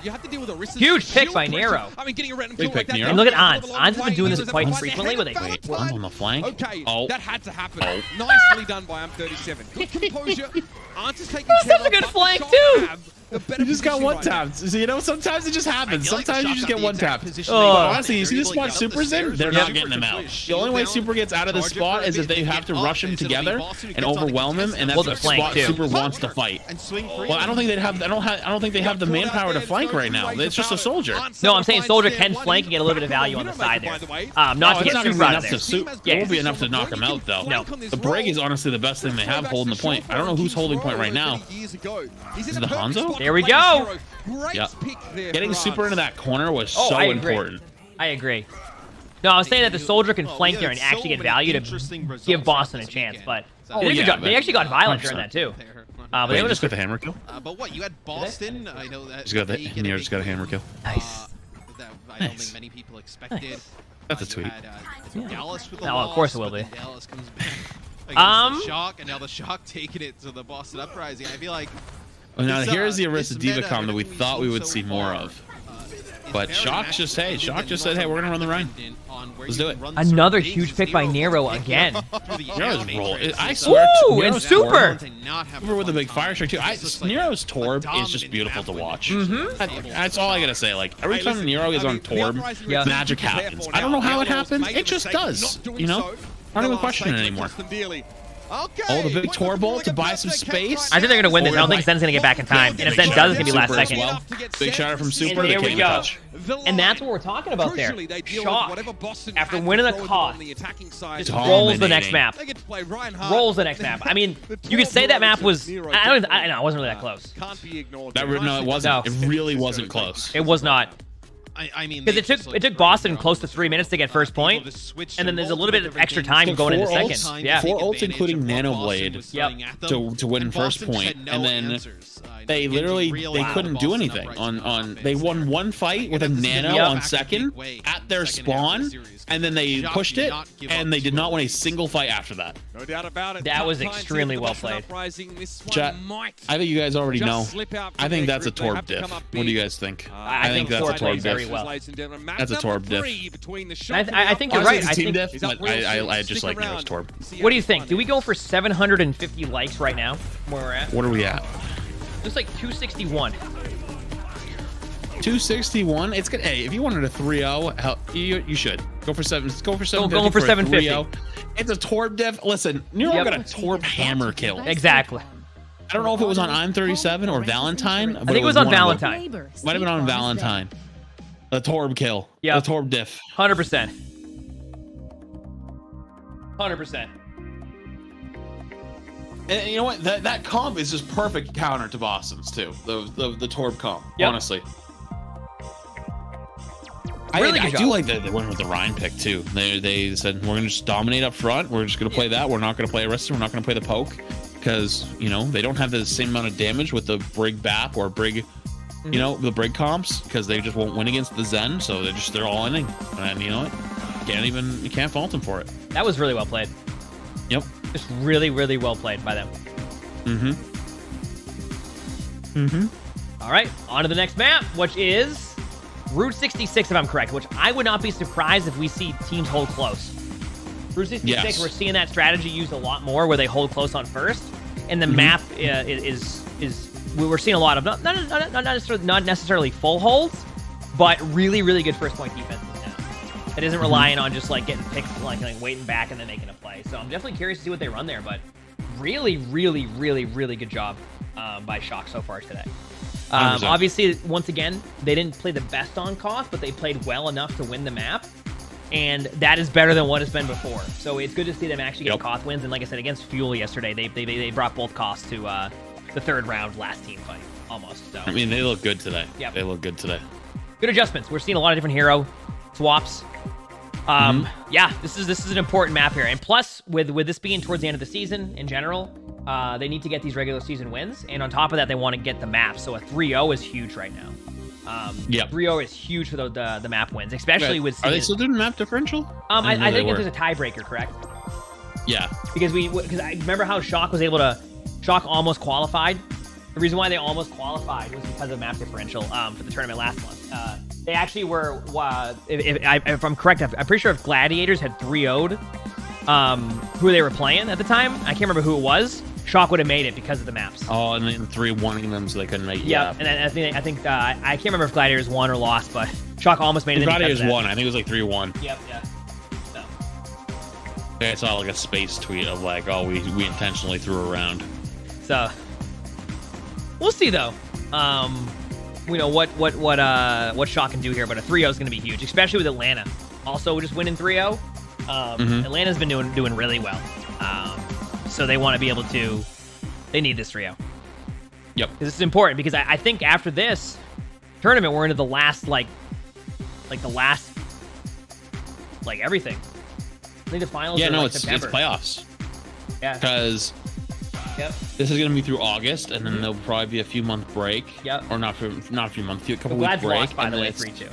Huge pick by Nero. Big pick, Nero. And look at Ans. Ans has been doing this quite frequently with a on the flank. Okay, that had to happen. Oh. Nicely done by M37. Good composure. Ans is taking such a good flank too. You just got one tapped. You know, sometimes it just happens. Sometimes you just get one tapped. Oh. Honestly, you see the spot Super's in? They're not getting him out. The only way Super gets out of the spot is if they have to rush him together and overwhelm him, and that's the spot Super wants to fight. Well, I don't think they have. I don't think they have the manpower to flank right now. It's just a soldier. No, I'm saying Soldier can flank and get a little bit of value on the side there. Not to get Super out of there. It won't be enough to knock him out, though. No. The Brig is honestly the best thing they have holding the point. I don't know who's holding point right now. Is it the Hanzo? There we go. Yeah. Getting Super into that corner was so important. I agree. No, I was saying that the Soldier can flank there and actually get value to give Boston a chance, but they actually got violent during that too. But they just got the hammer kill. But what, you had Boston? I know that. Just got a hammer kill. Nice. That I don't think many people expected. That's a tweet. Dallas with the of course it will be. Dallas comes back against the Shock, and now the Shock taking it to the Boston Uprising. I feel like. Well, now here's the Arista Divacom that we thought we would see more of. But Shock just said, hey, we're going to run the Rhine. Let's do it. Another huge pick by Nero again. Nero's roll. I swear. Ooh, and Super. Super with a big fire strike, too. Nero's Torb is just beautiful to watch. That's all I got to say. Like, every time Nero is on Torb, magic happens. I don't know how it happens. It just does. You know? I don't even question it anymore. Okay. Oh, the big Tor Bolt to buy some space. I think they're going to win this. I don't think Zen's going to get back in time. And if Zen does, it's going to be last second. Well. Big shot from Super. And there we go. And that's what we're talking about there. Shock, after winning the cost, just rolls the next map. Rolls the next map. I mean, you could say that map was... I know, it wasn't really that close. No, it wasn't. It really wasn't close. It was not. I mean, because it took Boston close to 3 minutes to get first point, and then there's a little bit of extra time going into second. Yeah, 4 ults, including Nano Blade, to win first point, and then they literally couldn't do anything on. They won one fight with a Nano on second at their spawn, and then they pushed it, and they did not win a single fight after that. No doubt about it. That was extremely well played. Chat, I think you guys already know. I think that's a Torb diff. What do you guys think? I think that's a Torb diff. Well. That's a Torb diff. I think you're right. I think diff, but I just like Nero's Torb. What do you think? Do we go for 750 likes right now? Where we're at? What are we at? Looks like 261. 261. It's good. Hey, if you wanted a 3-0, you should go for 7. Go for 750. Going for 750. It's a Torb diff. Listen, Nero got a Torb hammer kill. Exactly. I don't know if it was on I'm 37 or Valentine. I think it was on Valentine. Might have been on Valentine. The Torb kill. Yeah. The Torb diff. 100%. 100%. And you know what? That comp is just perfect counter to Boston's too. The Torb comp. Yep. Honestly. Really I do like that they went with the Rhine pick too. They said we're gonna just dominate up front. We're just gonna play that. We're not gonna play Arrested. We're not gonna play the poke because they don't have the same amount of damage with the Brig BAP or Brig. The Brig comps, because they just won't win against the Zen, so they're all inning, and you know what? You can't fault them for it. That was really well played. Yep. Just really, really well played by them. All right, on to the next map, which is Route 66, if I'm correct. Which I would not be surprised if we see teams hold close. Route 66, we're seeing that strategy used a lot more, where they hold close on first, and the map is. We're seeing a lot of not necessarily full holds, but really, really good first point defenses now. It isn't relying on just like getting picked, like waiting back and then making a play. So I'm definitely curious to see what they run there. But really, really, really, really good job by Shock so far today. Obviously, once again, they didn't play the best on cost, but they played well enough to win the map. And that is better than what it's been before. So it's good to see them actually get cost wins. And like I said, against Fuel yesterday, they brought both costs to the third round last team fight, almost. So I mean, they look good today. Yep. They look good today. Good adjustments. We're seeing a lot of different hero swaps. Yeah, this is an important map here. And plus, with this being towards the end of the season in general, they need to get these regular season wins. And on top of that, they want to get the map. So a 3-0 is huge right now. 3-0 is huge for the map wins, especially with. Are they still doing map differential? I think there's a tiebreaker, correct? Yeah. Because I remember how Shock was able to. Shock almost qualified. The reason why they almost qualified was because of map differential for the tournament last month. They actually were, if I'm correct, I'm pretty sure if Gladiators had 3-0'd who they were playing at the time, I can't remember who it was, Shock would have made it because of the maps. Oh, and then 3-1ing them so they couldn't make it. Yeah, and I think I can't remember if Gladiators won or lost, but Shock almost made it. Gladiators won. I think it was like 3-1. Yep, yeah. So. I saw like a space tweet of like, oh, we intentionally threw around. So we'll see though. What Shock can do here, but a 3-0 is going to be huge, especially with Atlanta. Also, just winning 3-0. Atlanta's been doing really well. So they want to be able to. They need this 3-0. Yep. Because it's important. Because I think after this tournament, we're into the last everything. I think the finals. Yeah, are no, like it's September. playoffs. Yeah. Because. Yep. This is going to be through August, and then there'll probably be a few month break. Yep. Or not a few months, a couple Glad's week break. lost, by the way, 3-2.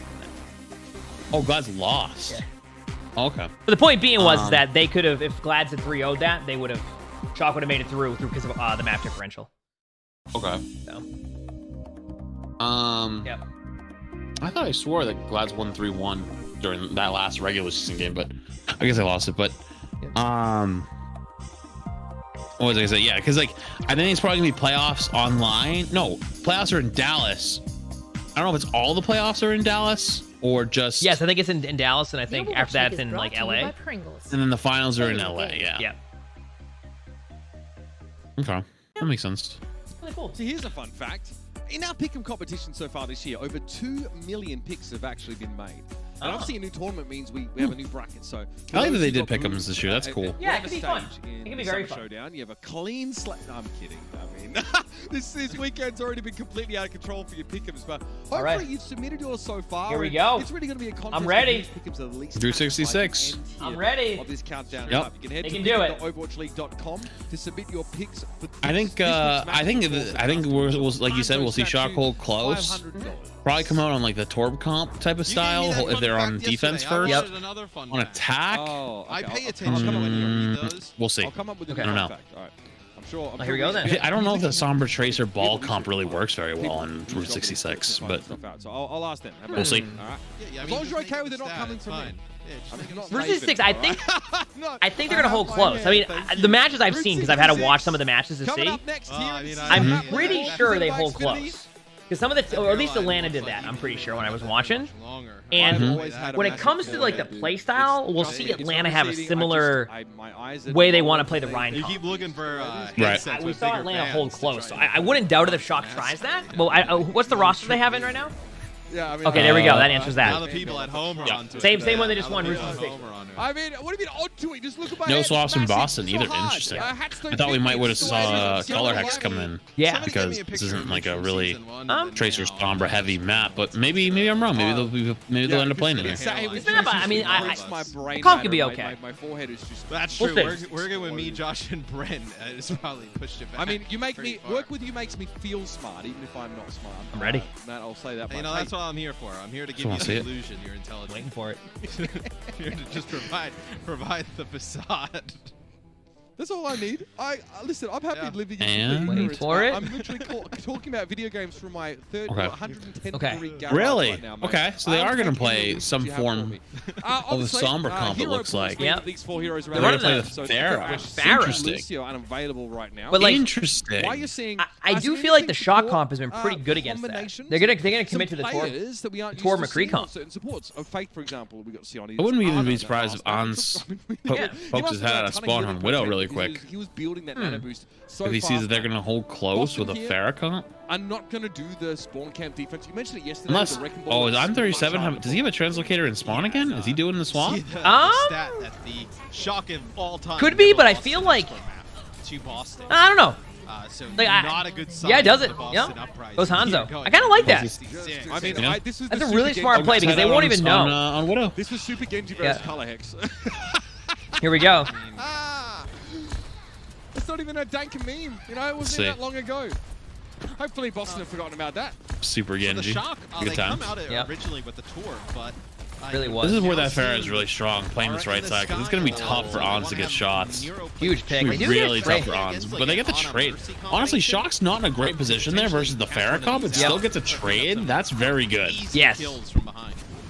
Oh, Glad's lost. Yeah. Okay. But the point being was that they could have, if Glad's had 3-0'd that, they would have, Shock would have made it through because of the map differential. Okay. So. Yep. I thought I swore that Glad's won 3-1 during that last regular season game, but I guess I lost it. But what was I gonna say? Yeah, because like I think it's probably gonna be playoffs online. No, playoffs are in Dallas. I don't know if it's all the playoffs are in Dallas or just. Yes, I think it's in Dallas, and I think after that it's in like LA. And then the finals are in LA. Yeah. Yeah. Okay, that makes sense. Really cool. So here's a fun fact. In our pick'em competition so far this year, over 2 million picks have actually been made. And obviously a new tournament means we have a new bracket. So I like that they did pick'ems this year. That's cool. Yeah, it could be fun. It could be very fun. Showdown. You have a clean slate. No, I'm kidding. I mean, this weekend's already been completely out of control for your pick'ems, but hopefully you've submitted yours so far. Here we go. It's really going to be a contest. I'm ready. Drew 66. I'm ready. Of this countdown. Yep. You can head they to can do it. overwatchleague.com to submit your picks for I think we'll, like you said, we'll see Shock hold close. Probably come out on like the Torb comp type of style if they're on defense first. Yep. On attack. I pay attention when you read those. We'll see. I'll come up with I don't know. All right. I'm sure. Here we go then. I don't know if the Sombra Tracer ball comp really works very well on Route 66, but so I'll ask them. we'll see. All right. As long as you're okay with it not coming from me. Versus 6, I think they're gonna hold close. I mean, the matches I've seen, because I've had to watch some of the matches to see, I'm pretty sure they hold close. Because some of the, or at least Atlanta did that, I'm pretty sure, when I was watching. And when it comes to like the play style, we'll see Atlanta have a similar way they want to play the Ryan. You keep looking for right. We saw Atlanta hold close, so I wouldn't doubt it if Shock tries that. Well, what's the roster they have in right now? Yeah, I mean, okay, there we go. That answers that. Now the people at home are onto it. Same one they just won. I mean, what do you mean onto it? Just look at my No head. swaps in Boston So either. hard. Interesting. I thought we might would have saw Color Hex come in. Yeah. Because this isn't like a really Tracer Sombra heavy map, but maybe I'm wrong. Maybe they'll end up playing it here. It's not bad. I mean, the comp could be okay. My forehead is just. That's We'll true. see. Working with me, Josh, and Brent has probably pushed it back. I mean, you make me work with you makes me feel smart, even if I'm not smart. I'm ready. Matt, I'll say that. You know, that's what I'm here for. I'm here to give you the illusion you're intelligent. Waiting for it. Here to just provide the facade. That's all I need. Listen. I'm happy living in And waiting for it. I'm literally talking about video games from my 110 degree garage Really? right now, Okay, so they are going to play some form of the Sombra comp. It looks like. Yep. These 4 heroes They're going to play the Pharah. Interesting. Unavailable right now. But like, interesting. Why are you seeing? I do feel like the Shock comp has been pretty good against that. They're gonna commit to the Tor McCree comp. Certain supports. Fate, for example, we got to see on. I wouldn't even be surprised if Ans pokes his head out of spawn on Widow really quick. He was building that nano boost so if he sees that they're going to hold close with a Pharah comp. I'm not going to do the spawn camp defense. You mentioned it yesterday. Unless, is I'm37? Does he have a translocator in spawn again? Is he doing the swap? Stat that the Shock of all time. Could be, but I feel like to Boston. I don't know. So like, not a good sign. Yeah, it does it. Yeah. Goes Hanzo. I kind of like that. I mean, that's a really smart play because they won't even know. On Widow. This was Super Genji versus Color Hex. Here we go. It's not even a dank meme. You know, it wasn't that long ago. Hopefully Boston have forgotten about that. Super Genji. So the Shock, Good they times. come out originally with the tour, but really was. This is where that Pharah is really strong, playing this right side, because it's going to be tough for Ons to get shots. Huge pick. It's really tough for Ons, but they get the trade. Honestly, Shock's not in a great position there versus the Pharah comp, but still gets a trade. That's very good. Yes.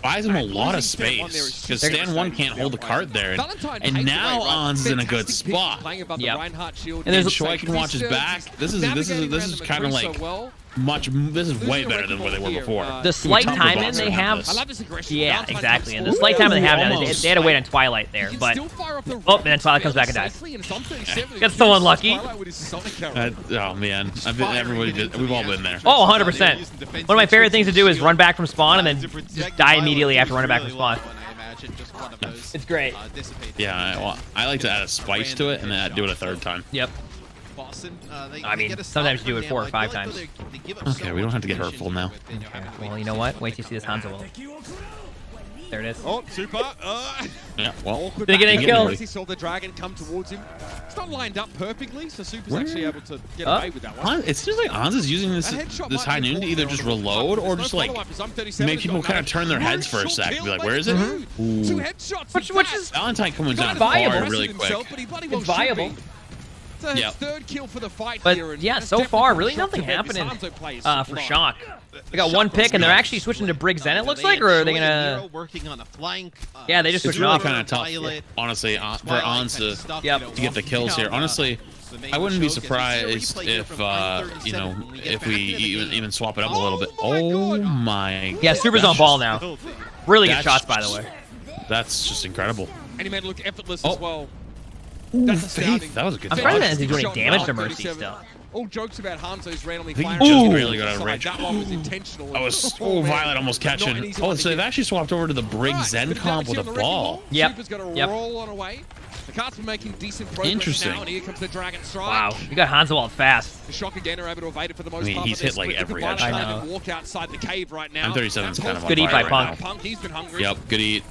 Buys him a lot of space, because Stan 1 can't hold the cart there. And now Ons is in a good spot. Yep. And then Choi can watch his back. This is kind of like this is way better than what they were before. The slight time in they have. Yeah, exactly. And the slight time they have now, they had to wait on Twilight there, but and then Twilight comes back and dies. Gets so unlucky. Oh man, we've all been there. Oh, 100%. One of my favorite things to do is run back from spawn and then just die immediately after running back from spawn. It's great. Yeah, I like to add a spice to it and then do it a third time. Yep. I mean, sometimes you do it 4 or 5 times. Okay, we don't have to get hurtful now. Okay. Well, you know what? Wait till you see this Hanzo ult. There it is. Oh, super. Yeah, well. Did he get any kills? He saw the dragon come towards him. It's not lined up perfectly, so Super's actually able to get away with that one. It seems like Ons is using this high noon to either just reload or just like make people kind of turn their heads for a sec. Be like, where is it? Two headshots. Which is Valentine coming down viable. really quick. It's viable. It's third kill for the fight but here, yeah, so far, really nothing happening for Shock. They got one pick, and they're actually switching to Brig Zen, it looks like, or are they gonna... Yeah, they just switched really off. kind of tough, honestly, for Ons to get the kills here. Honestly, I wouldn't be surprised if, you know, if we even swap it up a little bit. Oh my... Yeah, Super's on ball now. Really good shots, by the way. That's just incredible. And he made it look effortless as well. That's astounding. That was a good I'm surprised that doesn't do any damage to Mercy still. All jokes about Hanzo's randomly I think firing. he just barely got a range. That one was intentional. I was Violet almost catching. Oh, so they've actually swapped over to the Brig Zen comp with a ball. Yep. Super's got to roll on away. The cards were making decent progress. Interesting. Now, and here comes the Dragon Strike. Wow, you got Hanzo out fast. The Shock again are able to evade it for the most I mean, part. he's hit like every headshot. I know. Walk outside the cave right now. M37 is kind of on Good eat fire by right Punk. now. Punk, he's been hungry. Yep, good eat.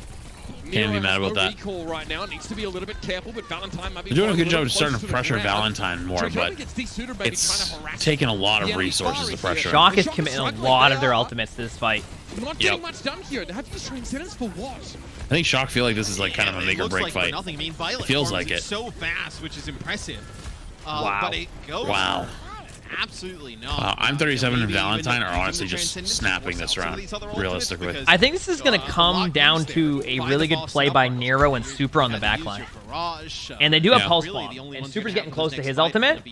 Can't be mad about that. Recall right now. Needs to be a little bit careful, but Valentine might be They're doing a good job of starting to pressure Valentine more, but it's taking a lot of resources to pressure him. Shock is committing a lot of their ultimates to this fight. Not getting much done here. They have to use Transcendence for what? I think Shock feel like this is like kind of a make or break fight. I mean, Violet It feels farms like it. so fast, which is impressive. Wow. But it goes Wow. absolutely not. I'm 37 and Valentine are honestly just snapping this round, realistically. I think this is going to come down to a really good play by Nero and Super on the backline. And they do have Pulse Bomb, and Super's getting close to his ultimate.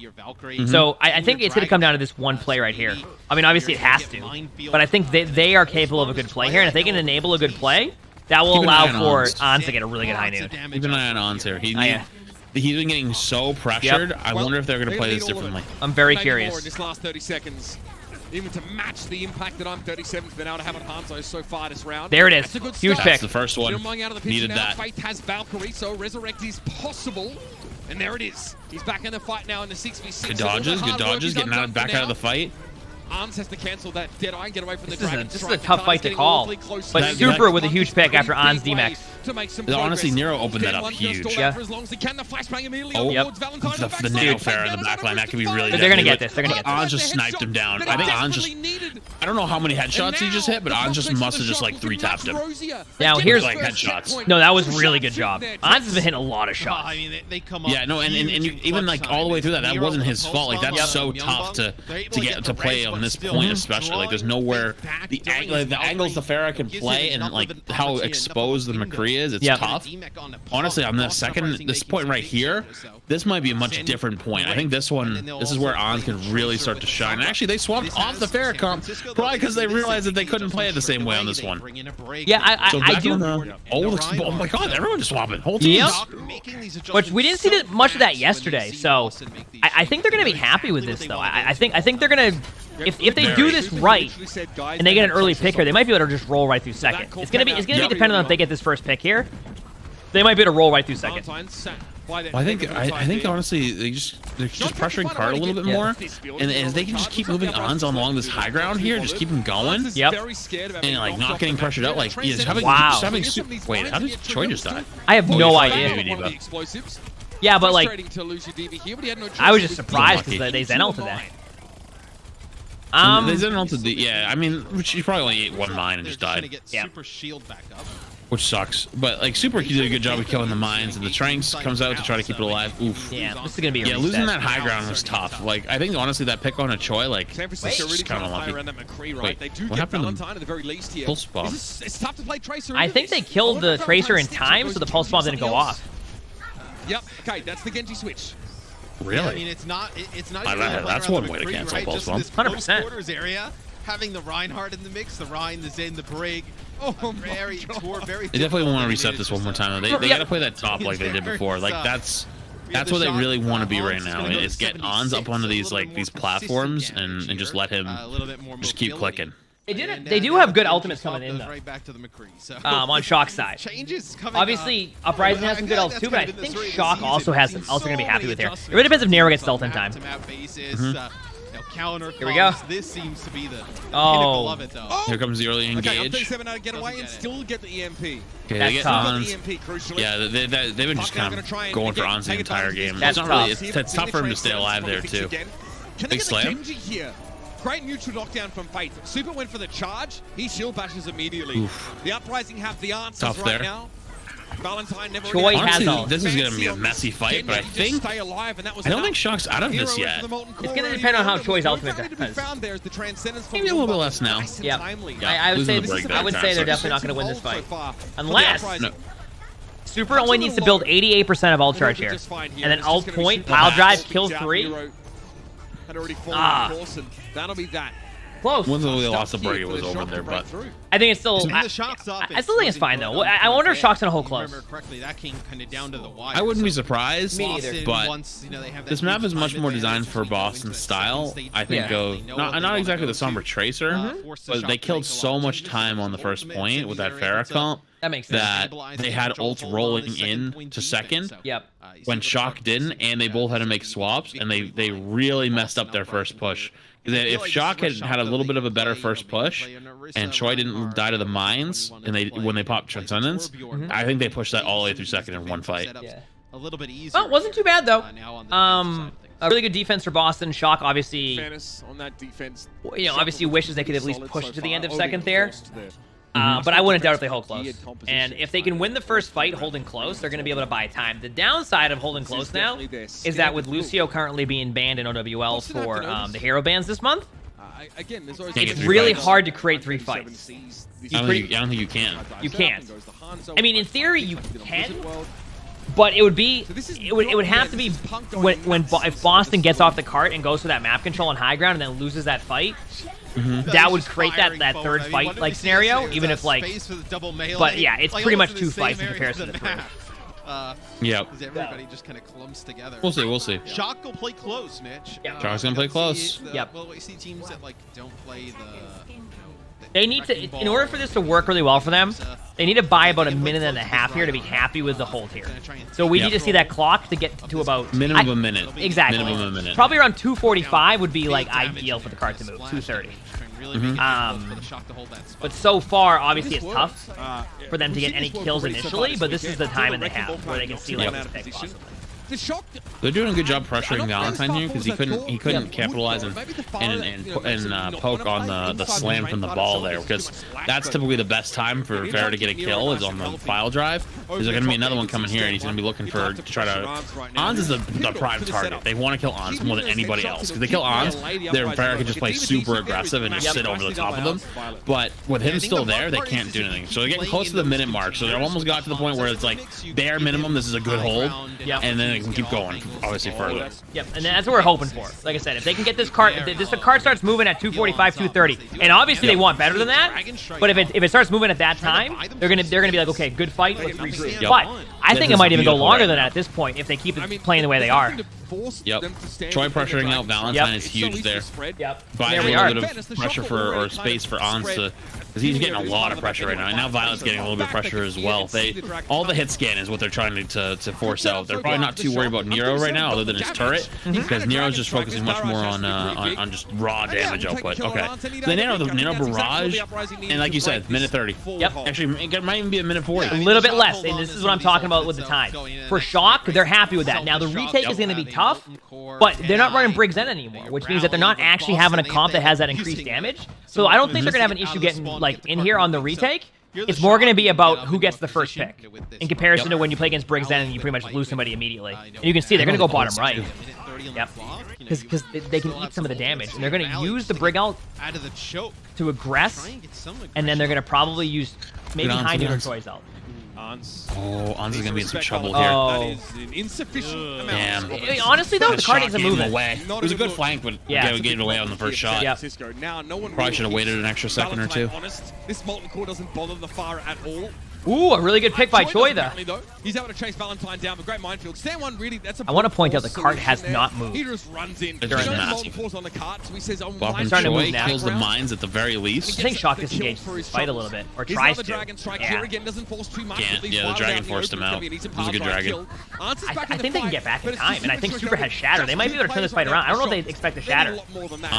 So I think it's going to come down to this one play right here. I mean, obviously it has to, but I think they are capable of a good play here, and if they can enable a good play, that will allow for Ons to get a really good high noon. Keep an eye on Ons here. He's been getting so pressured. Yep. I wonder if they're going to play this differently. I'm very Maybe curious. more in this last 30 seconds. Even to match the impact that I'm 37's been able to have on Hanzo so far this round. There it is. That's a good Huge start. pick. The first one. Emongg out of the picture Needed now. that. Faith has Valkyrie, so Resurrect is possible. And there it is. He's back in the fight now in the 6v6. Good dodges, getting back out of the fight. Arms has to cancel that Deadeye and get away from the Dragon. This is a tough fight to call. But Super with a huge pick after On's DMAX. Honestly, Nero opened that up huge. Yeah. Oh, yep. The Nano Fair in the backline, that could be really They're going to get this. They're going to get this. Ons just sniped him down. I think Ons just... I don't know how many headshots he just hit, but Ons just must have just like 3-tapped him. Now here's... Like headshots. No, that was a really good job. Ons has been hitting a lot of shots. I mean, they come up. Yeah, no, and even like all the way through that wasn't his fault. Like that's so tough to get to play on this point, especially. Like there's nowhere the angles the Farah can play and like how exposed the McCree is. It's tough. Honestly, on this point right here, this might be a much different point. I think this is where Ons can really start to shine. And actually, they swapped off the Farah comp probably because they realized that they couldn't play it the same way on this one. Yeah, I do. Oh my God, everyone just swapping. Whole teams. Yep. But we didn't see much of that yesterday, so I think they're going to be happy with this, though. I think they're going to, if they do this right and they get an early pick here, they might be able to just roll right through second. It's going to be dependent on if they get this first pick here. They might be able to roll right through second. Well, I think honestly they're just pressuring Card a little bit more, and if they can just keep moving Ons along this high ground here, just keep them going. Yep. And like not getting pressured out, like wait, how did Choi just die? I have no idea. Yeah, but like, I was just surprised because they Zen ulted that. They Zen ulted yeah. I mean, she probably only ate 1 mine and just died. Yeah. Which sucks, but like Super did a good job of killing the mines, and the Tranks comes out to try to keep it alive. Oof. Yeah, this is gonna be a reset. Losing that high ground was tough. Like I think honestly that pick on a Choi, like just kind of lucky. Wait, what happened to the Pulse Bomb? It's tough to play Tracer. I think they killed the Tracer in time, so the Pulse Bomb didn't go off. Yep. Okay, that's the Genji switch. Really? Yeah, I mean, it's not. That's one way to cancel a Pulse Bomb. 100%. Area, having the Reinhardt in the mix, the Rein, the Zen, the Brig. Oh, very They definitely want to reset this one more time. They gotta play that top like they did before. Like that's what they really want to be right now. Is get Ons up onto these platforms and just let him just keep clicking. They do have good ultimates coming in though. Right back to the McCree. So on Shock's side. Obviously, Uprising has some good ults too, but I think Shock also has some ults they're gonna be happy with here. It really depends if Nero gets ult in time. Here we go. This seems to be the pinnacle of it, though. Here comes the early engage. Okay, 37 out to get away and still get the EMP. Okay, That's they get tough. Ons. Yeah, they've been just kind of going for Ons the entire game. That's it's not really. It's tough for him to stay alive there too. Big slam. Great neutral knockdown from Faith. Super went for the charge. He shield bashes immediately. Oof. The Uprising have the answers Tough right there. now. Valentine never Choi Honestly, has ult. this is gonna be a messy fight, but I don't think Shock's out of this yet. It's gonna depend on how Choi's ultimate does. Maybe a little bit less now. Yep. I would say they're definitely not gonna win this fight, unless Super only needs to build 88% of ult charge here, and then ult point, pile drive, kill 3. Had already fallen That'll be that. Close. Once they lost the break, it was over there, but I think it's still. I still think it's fine though. I wonder if Shock's gonna hold close. That came kind of down to the wire. I wouldn't be surprised. Me neither. But this map is much more designed for Boston style. I think not exactly the Somber Tracer, but they killed so much time on the first point with that Farah comp. That makes sense. That they had ult rolling in to second. Yep. When Shock didn't, and they both had to make swaps, and they really messed up their first push. If Shock had a little bit of a better first push, and Choi didn't die to the mines, and when they popped Transcendence, I think they pushed that all the way through second in one fight. Yeah. A little bit easier. Well, it wasn't too bad though. A really good defense for Boston. Shock obviously, on that defense. Obviously wishes they could at least push to the end of second there. But I wouldn't doubt if they hold close. And if they can win the first fight holding close, they're going to be able to buy time. The downside of holding close now is that with Lucio currently being banned in OWL for the hero bans this month, it's really hard to create 3 fights. I don't think you can. You can't. I mean, in theory, you can, but it would be it would have to be if Boston gets off the cart and goes for that map control on high ground and then loses that fight. That would create that third fight like scenario, even if like. But yeah, it's pretty much 2 fights in comparison to 3. Yep. Everybody just kind of clumps together. We'll see. Shock will play close, Mitch. Shock's gonna play close. Yep. Well, we see teams that like don't play the. They need to, in order for this to work really well for them, they need to buy about a minute and a half here to be happy with the hold here. So we need to see that clock to get to about minimum a minute. Exactly. Minimum a minute. Probably around 2:45 would be like ideal for the cart to move. 2:30. But so far, obviously, it's tough for them to get any kills initially. But this is the time they have where they can see like this pick possibly. They're doing a good job pressuring Valentine here because he couldn't capitalize and poke on the slam from the ball there, because that's typically the best time for Farah to get a kill is on the file drive. There's going to be another one coming here, and he's going to be looking to try to. Ons is the prime target. They want to kill Ons more than anybody else because they kill Ons, their Farah can just play super aggressive and just sit over the top of them. But with him still there, they can't do anything. So they're getting close to the minute mark. So they almost got to the point where it's like bare minimum. This is a good hold, and then they can keep going, obviously further. Yep, and that's what we're hoping for. Like I said, if they can get this cart, if the cart starts moving at 2:45, 2:30, and obviously they want better than that. But if it starts moving at that time, they're gonna be like, okay, good fight, let's regroup. Yep. But I think it might even go longer than that at this point if they keep it playing the way they are. Yep. Troy pressuring out Valentine is huge there. Yep. Buying a little bit of pressure or space for Ons to, because he's getting a lot of pressure right now. And now Violet's getting a little bit of pressure as well. All the hit scan is what they're trying to force out. They're probably not too worried about Nero right now, other than his turret, because Nero's just focusing much more on just raw damage output. Okay. The Nano barrage, and like you said, minute 30. Yep. Actually, it might even be a minute 40. A little bit less, and this is what I'm talking about with the time. For Shock, they're happy with that. Now the retake is going to be tough, but they're not running Briggs N anymore, which means that they're not actually having a comp that has that increased damage. So I don't think they're going to have an issue getting like in here on the retake. It's more going to be about who gets the first pick in comparison to when you play against Briggs N and you pretty much lose somebody immediately. And you can see they're going to go bottom right. Yep. Because they can eat some of the damage. And they're going to use the Brig out to aggress, and then they're going to probably use maybe Hindu or Troy's out. Oh, Ons is going to be in some trouble here. Oh. That is an insufficient Damn. Honestly, though, the card isn't moving. Away. It was a good flank, but yeah, gave it away on the first shot. Yep. Probably should have waited an extra second or two. This molten core doesn't bother the Far at all. Ooh, a really good pick by Choi there. He's able to chase Valentine down, but great minefield. Stand one, really, that's a I want to point out the cart has not moved. He just runs in. It's massive. On the cart, so he says, Buffing Choi kills the mines at the very least. I think Shock disengaged this fight a little bit, or tries to. Yeah. The dragon forced him out. It was a good dragon. I think they can get back in time, and I think Super has Shatter. They might be able to turn this fight around. I don't know if they expect a Shatter.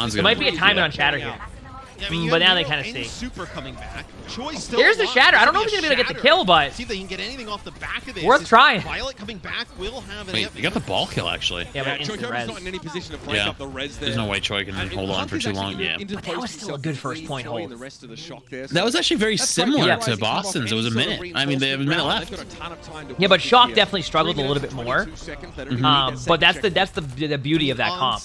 There might be a timing on Shatter here. But now they kind of see. Super coming back. Here's the Shatter. I don't know if he's gonna be able to get the kill, but see if they can get anything off the back of it. Worth trying. Violet coming back will have an. Wait, you got the ball kill actually. Yeah, but instant res. Not in any position to break up the res there. There's no way Choi can hold on for too long. Yeah. But that was still a good first point hold. That was actually very similar to Boston's. It was a minute. I mean, they have a minute left. Yeah, but Shock definitely struggled a little bit more. But that's the beauty of that comp.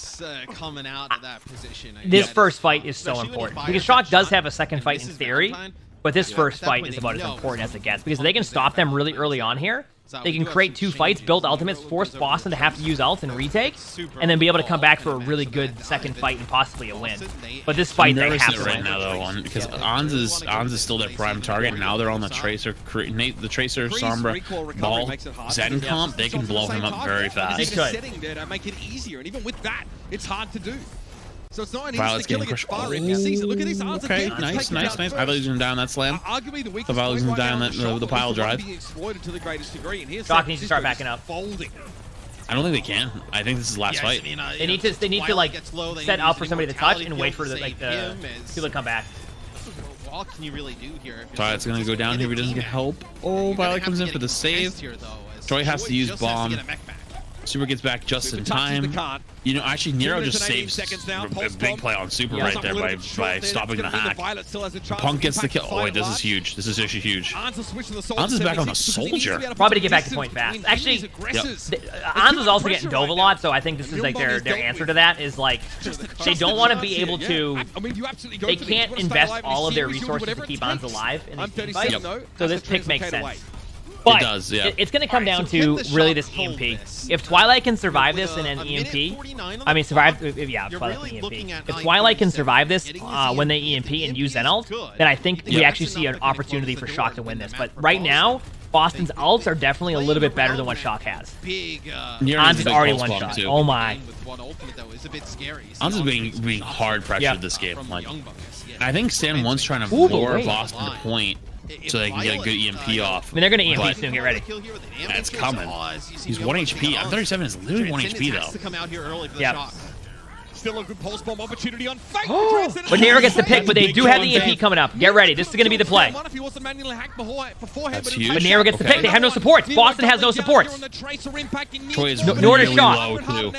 Coming out of that position. This first fight is so important because Shock does have a second fight in theory, but this first fight is about as important as it gets because they can stop them really early on here. they can create 2 fights, build ultimates, force Boston to have to use ult and retake, and then be able to come back for a really good second fight and possibly a win. But this fight, they have to win. Now, though, because Ons is still their prime target. Now they're on the Tracer, the Tracer, Sombra, Ball, Zen comp. They can blow him up very fast. They could. Sitting there to make it easier, and even with that, it's hard to do. So it's not an Violet's instant killing, it's far in. You see, look at these odds. Okay, nice. I thought he was going to die on that slam. Arguably the weakest So Violet's going to die on that, the pile drive. Shock needs to start backing up. I don't think they can. I think this is the last fight. They need to like set up for somebody to touch and wait for the people to come back. What can you really do here? Violet's going to go down here if he doesn't get help. Oh, Violet comes in for the save. Troy has to use bomb. Super gets back just in time. You know, actually, Nero just saves a big play on Super right there by stopping the hack. Punk gets the kill. Oh, wait, this is huge. This is actually huge. Ons is back on the Soldier. Probably to get back to point fast. Actually, Ons is also getting dove a lot, so I think this is like their answer to that is like they don't want to be able to. They can't invest all of their resources to keep Ons alive in these team fights. So this pick makes sense. But it does, yeah. It's going to come down to really this EMP. If Twilight can survive this in an EMP, I mean survive, yeah, Twilight EMP. If Twilight can survive this when they EMP and use Zen ult, then I think we actually see an opportunity for Shock to win this. But right now, Boston's ults are definitely a little bit better than what Shock has. Ons is already one shot. Too. Oh my. Ons is being hard pressured this game. Like, I think Stan wants trying to lure Boston to point so they can get a good EMP off. I mean, they're going to EMP soon. Get ready. That's coming. He's 1 HP. I'm 37 is literally 1 HP though. Yeah. Still a good pulse bomb opportunity on Fake. But Nero gets the pick, but they do have the EMP coming up. Get ready. This is going to be the play. That's huge. But Nero gets the pick. They have no supports. Boston has no supports. Troy is nor does really Shock. low too.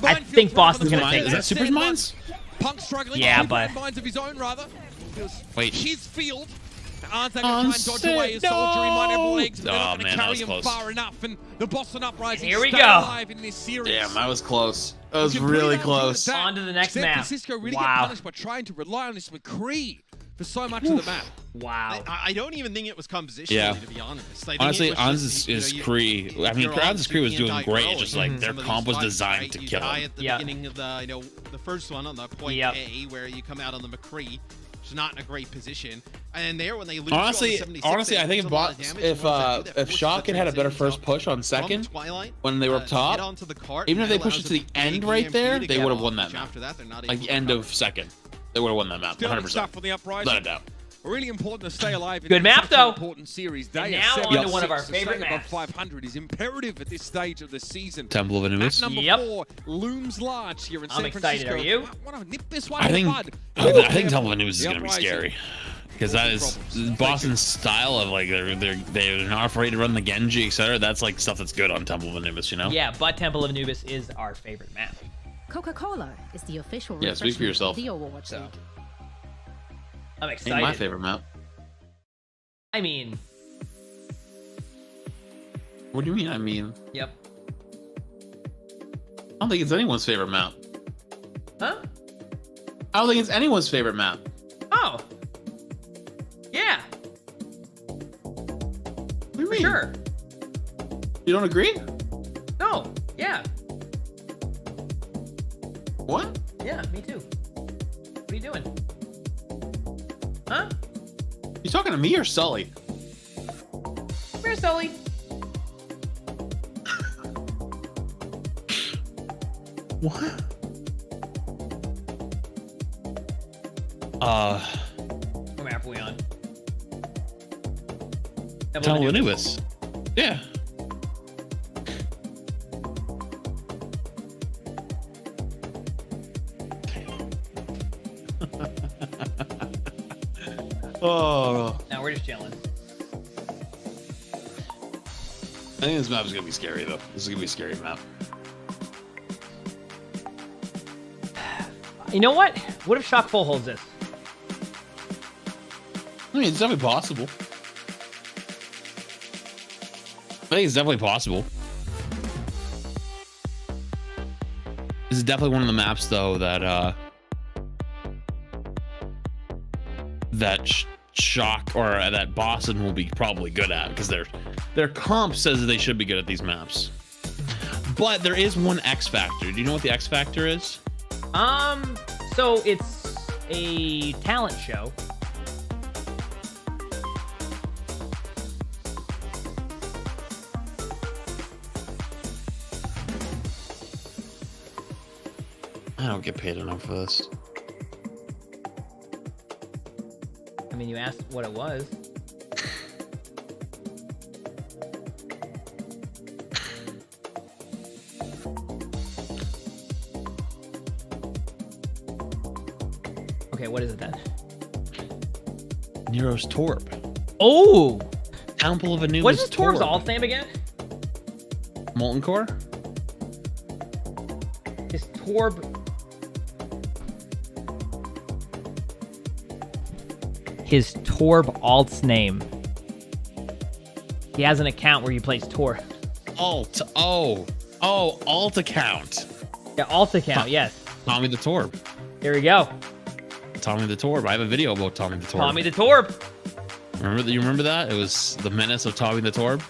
I think Boston's going to take Is that Super's mines? Punk struggling. Yeah, but minds of his own rather. Wait. His field. Aren't they going to try and dodge away his soldier? He might have legs, but they're not going to carry him far enough. And the Boston Uprising here we stay go. alive in this series. Damn, that was close. That was really close. On to the next San map. Francisco really get Wow. punished by trying to rely on this McCree for so much of the map. Wow. I don't even think it was compositionally, Yeah. to be honest. Honestly, Ons is Kree. I mean, Ons' Kree was doing great. It's just like their comp was designed to kill him. At the beginning of the, the first one on the point A, where you come out on the McCree, which is not in a great position, and there when they lose. Honestly, I think if Shock had a better first push on second, when they were up top, even if they pushed it to the end right there, they would have won that map. Like the end of second, they would have won that map. 100%. Without a doubt. Really important to stay alive in good map though. Important series. And now on to one of our favorite maps. 500 is imperative at this stage of the season. Temple of Anubis. Number 4 looms large here in San Francisco. Are you? Want to nip this one I in the bud. think Temple of Anubis is going to be scary. Because that is Boston's style of like they're not afraid to run the Genji, etc. That's like stuff that's good on Temple of Anubis, you know? Yeah, but Temple of Anubis is our favorite map. Coca-Cola is the official speak for yourself. of the Overwatch League. I'm excited. Ain't my favorite map. I mean... What do you mean, I mean? Yep. I don't think it's anyone's favorite map. Huh? I don't think it's anyone's favorite map. Oh. Yeah. What do you mean? Sure. You don't agree? No. Yeah. What? Yeah, me too. What are you doing? Huh? You talking to me or Sully? Come here, Sully. What? What map are we on? Temple of Anubis. Yeah. Oh. Now we're just chilling. I think this map is gonna be scary though. This is gonna be a scary map. You know what? What if Shock full holds this? I mean, it's definitely possible. I think it's definitely possible. This is definitely one of the maps though that Shock or that Boston will be probably good at, because their comp says that they should be good at these maps. But there is one X factor. Do you know what the X factor is? So it's a talent show. I don't get paid enough for this. I mean, you asked what it was. Okay, what is it then? Nero's Torb. Oh! Temple of Anubis. What's his Torb's alt name again? Molten Core? His Torb... His Torb alt's name. He has an account where he plays Torb. Alt. Oh, alt account. Yeah, alt account, yes. Tommy the Torb. Here we go. Tommy the Torb. I have a video about Tommy the Torb. Tommy the Torb. You remember that? It was the menace of Tommy the Torb.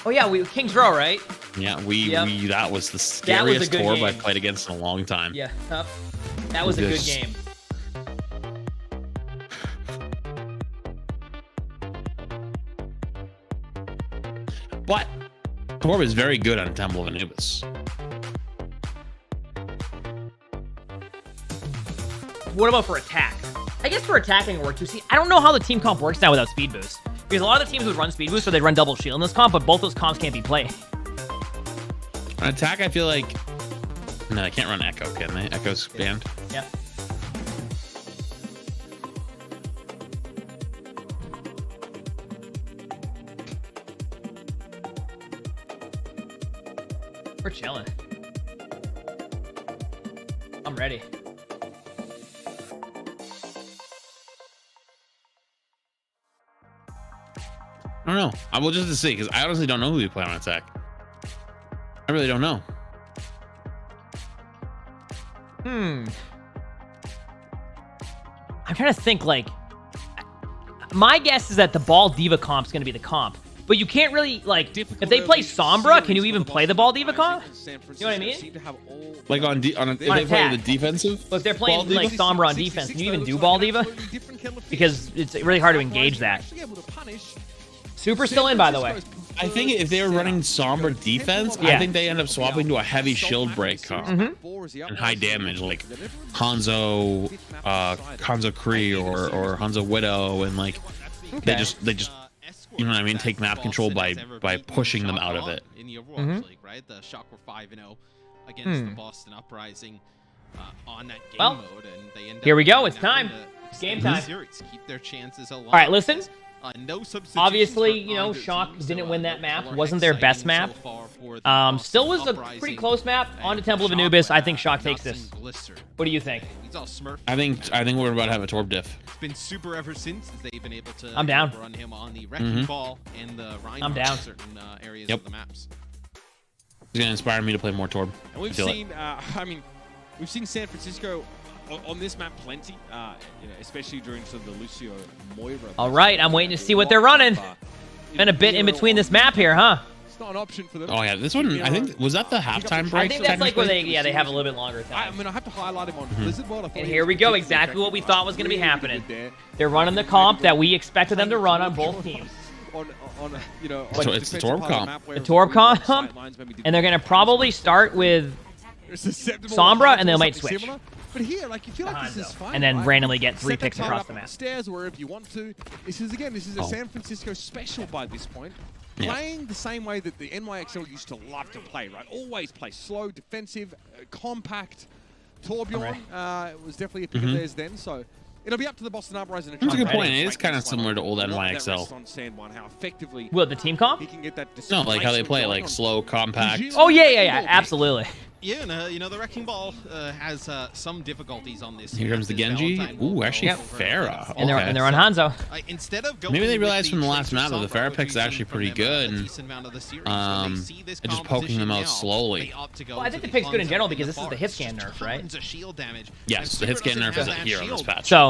Oh yeah, King's Row, right? Yeah, that was the scariest Torb I've played against in a long time. Yeah, that was a good game. But Torb is very good on Temple of Anubis. What about for attack? I guess for attacking it works too. See, I don't know how the team comp works now without speed boost. Because a lot of the teams would run speed boost, so they'd run double shield in this comp, but both those comps can't be played. On attack, I feel like... No, I can't run Echo, can they? Echo's banned. Yeah. We're chilling. I'm ready. I don't know. I will just to see, because I honestly don't know who we play on attack. I really don't know. I'm trying to think, like... My guess is that the Ball Diva comp's going to be the comp. But you can't really, like... If they play Sombra, can you even play the Ball Diva comp? You know what I mean? Like if they play the defensive? Look, they're playing, like, Sombra on defense. Can you even do Ball Diva? Because it's really hard to engage that. Super's still in, by the way. I think if they were running Sombra defense, I think they end up swapping to a heavy shield break comp and high damage, like Hanzo Kree or Hanzo Widow, and like they just you know what I mean, take map control by pushing them out of it. In the Overwatch League, right? The Shock were 5-0 against the Boston Uprising on that game mode, and they end up here we go. It's time. It's game time. Keep their chances alive. All right, listen. No obviously, you know, Shock didn't win that map. Wasn't their best map. Still was a pretty close map. On to Temple of Anubis. I think Shock takes this. What do you think? I think we're about to have a Torb diff. It's been super ever since they've been able to I'm down. run him on the Wrecking Ball and the Rhino I'm down. certain areas of the maps. It's gonna inspire me to play more Torb. And we've seen, I mean, we've seen San Francisco on this map plenty, you know, especially during sort of the Lucio Moira. All right, I'm waiting to see what they're running. Been a bit in between this map here, huh? It's not an option for them. Oh yeah, this one, I think, was that the halftime break? I think that's like where they have a little bit longer time. I mean, I have to highlight him on Blizzard World. And here we go, exactly what we thought was going to be happening. They're running the comp that we expected them to run on both teams. You know, it's the Torb comp. The Torb comp, and they're going to probably start with Sombra, and they might switch. But here, like, you feel like this is fine, and then randomly get 3 picks across the map. Stairs wherever you want to. This is a San Francisco special by this point. Playing the same way that the NYXL used to love to play, right? Always play slow, defensive, compact. Torbjorn was definitely a pick of theirs then, so it'll be up to the Boston Uprising. That's a good point. It is kind of similar to old NYXL. What, the team comp? He can get that no, like how they play it, like slow, compact. Oh, yeah, absolutely. Yeah, and you know, the Wrecking Ball has some difficulties on this. Here comes the Genji. Ooh, actually Pharah. And they're on Hanzo. Instead of going maybe they realized from the last Tracer map that the Pharah pick's actually pretty good, and just poking them out slowly. Well, I think the pick's good in general because this is the hit scan nerf, right? Yes, the hit scan nerf is a hero in this patch. So,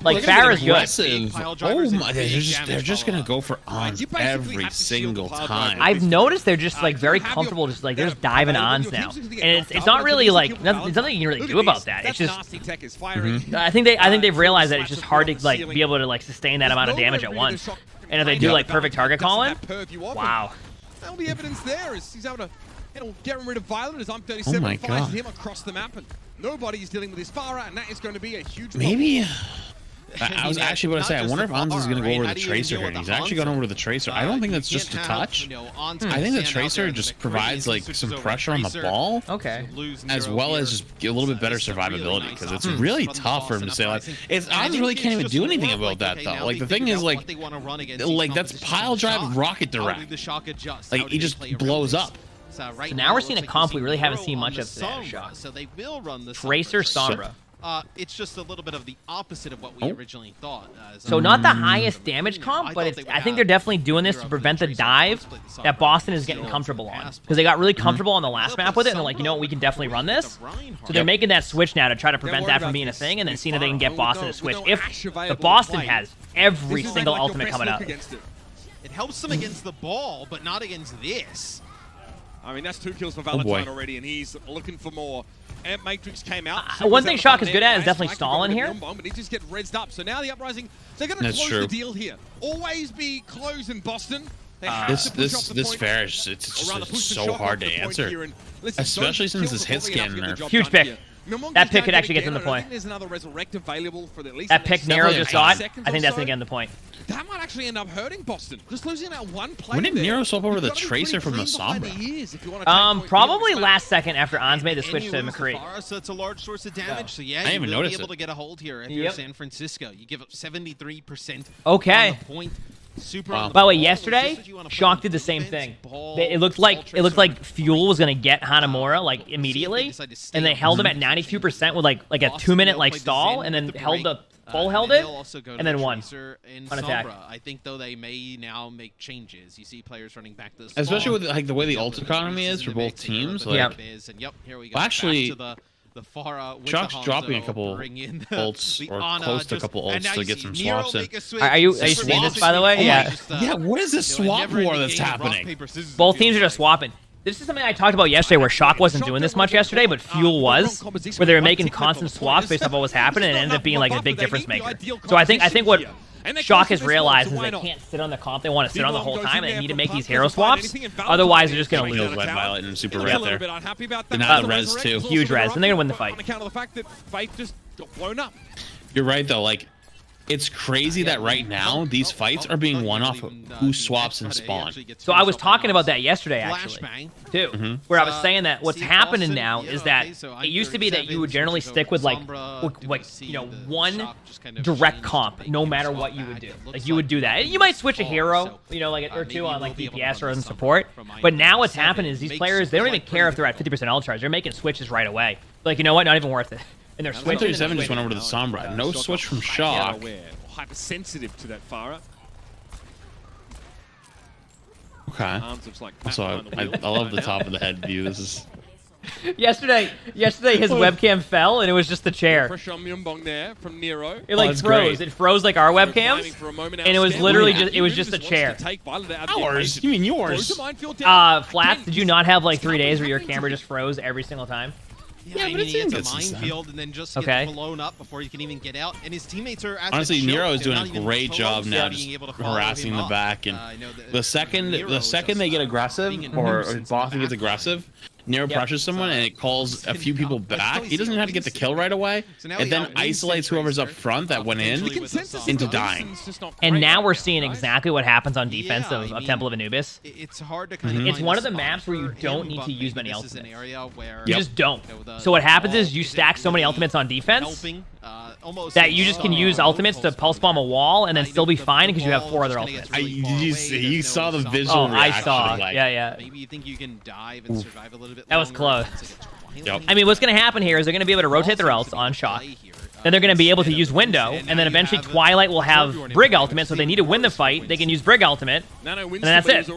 like, Pharah's aggressive. Oh my, they're just gonna go for ons every single time. I've noticed they're just like very comfortable, just like they're just diving ons now. And it's not really like it's nothing you can really do about that. It's just I think they've realized that it's just hard to like be able to like sustain that amount of damage at once. And if they do like perfect target calling, wow. That'll be evidence there as he's able to get rid of Violet as I'm 37 finds him across the map, and nobody's dealing with his Pharah, and that is going to be a huge maybe. I was actually about to say, I wonder if Ons is going to go over the Tracer here. And he's actually gone over to the Tracer. I don't think that's just a touch. I think the Tracer just provides like some pressure on the ball. Okay. As well as just a little bit better survivability, because it's really tough for him to say like, Ons really can't even do anything about that though. Like the thing is like that's pile drive rocket direct. Like he just blows up. So now we're seeing a comp we really haven't seen much of today. Tracer Sombra. It's just a little bit of the opposite of what we originally thought. So not the highest damage comp, but I think they're definitely doing this to prevent the dive that Boston is getting comfortable on. Because they got really comfortable on the last map with it, and they're like, you know what, we can definitely run this. So they're making that switch now to try to prevent that from being a thing, and then seeing if they can get Boston to switch. If the Boston has every single ultimate coming up. It helps them against the ball, but not against this. I mean, that's 2 kills for Valentine already, and he's looking for more. And Matrix came out. One thing Shock is good at is definitely stalling here. But he just gets rezzed up. So now the Uprising, they're going to close the deal here. Always be close in Boston. This Pharah, it's just so hard to answer. Especially since this hit scan nerf. Huge pick. That pick could actually get them the point. That pick Nero just got, I think that's going to get him the point. That might actually end up hurting Boston. Just losing that one play. When did Nero swap over the Tracer from the Sombra? Probably last second after Ons made the switch to McCree. So it's a large source of damage. So yeah, I didn't even notice able to get a hold here if you're San Francisco. You give up 73% okay. on the point. By the way, yesterday, Shock did the same thing. It looked like Fuel was gonna get Hanamura like immediately, and they held him at 92% with like a 2-minute like stall, and then held it, and then won on attack. I think though they may now make changes. You see players running back to the especially with like the way the ult economy is for both teams. Like, actually. Shock's dropping a couple ults, or close to a couple ults to get some swaps in. Are you seeing this, by the way? Yeah. Yeah, what is this swap war that's happening? Both teams are just swapping. This is something I talked about yesterday where Shock wasn't doing this much yesterday, but Fuel was, where they were making constant swaps based off what was happening, and it ended up being like a big difference maker. So I think what Shock has realized is they can't sit on the comp they want to sit on the whole time, and they need to make these hero swaps. Otherwise, they're just going to lose. Red Violet and Super Red there. And now the res too. Huge res, and they're going to win the fight. You're right though. Like, it's crazy that right now these fights are being won off of who swaps and spawn. So I was talking about that yesterday, actually, too, where I was saying that what's happening now is that it used to be that you would generally stick with like one direct comp, no matter what you would do. Like you would do that. You might switch a hero, like or two on like DPS or in support. But now what's happening is these players, they don't even care if they're at 50% ult charge. They're making switches right away. Like, you know what? Not even worth it. And they're switching. 137 just went over to the Sombra. No switch from Shock. Hypersensitive to that Pharah. Okay. Also, I love the top of the head view. This is. Yesterday his webcam fell and it was just the chair. Pressure on Emongg there from Nero. It like froze. Great. It froze like our webcams, and it was literally just a chair. Ours? You mean yours? Flats, did you not have like 3 days where your camera just froze every single time? Yeah, but it's in a minefield and then just gets blown up before you can even get out. And his teammates are honestly, Nero is doing a great job now, just harassing the back. And the second they get aggressive, or Boston gets aggressive, Nero pressures someone and it calls a few people back. He doesn't have to get the kill right away. It then isolates whoever's up front that went in into dying. And now we're seeing exactly what happens on defense of Temple of Anubis. It's hard to kind of it's one of the maps where you don't need to use many ultimates. You just don't. So what happens is you stack so many ultimates on defense, Almost that you just can use ultimates to pulse bomb a wall and then still be fine because you have 4 other ultimates. You saw the visual reaction. I saw. Like, yeah. Maybe you think you can dive and survive a little bit. That was close. Yep. I mean, what's going to happen here is they're going to be able to rotate their ults on Shock. Then they're going to be able to use Window, and then eventually Twilight will have Brig Ultimate, so if they need to win the fight, they can use Brig Ultimate, and then that's it.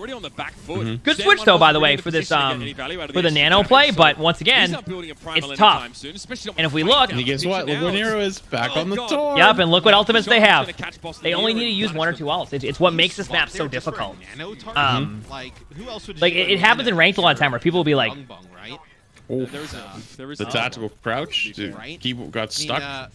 Good switch, though, by the way, for this for the Nano play, but once again, it's tough. And if we look... And guess what? Look where Nero is, back on the tour. Yep, and look what ultimates they have. They only need to use 1 or 2 ults. It's what makes this map so difficult. Like, it happens in ranked a lot of time where people will be like... The tactical crouch. Dude, keyboard got stuck.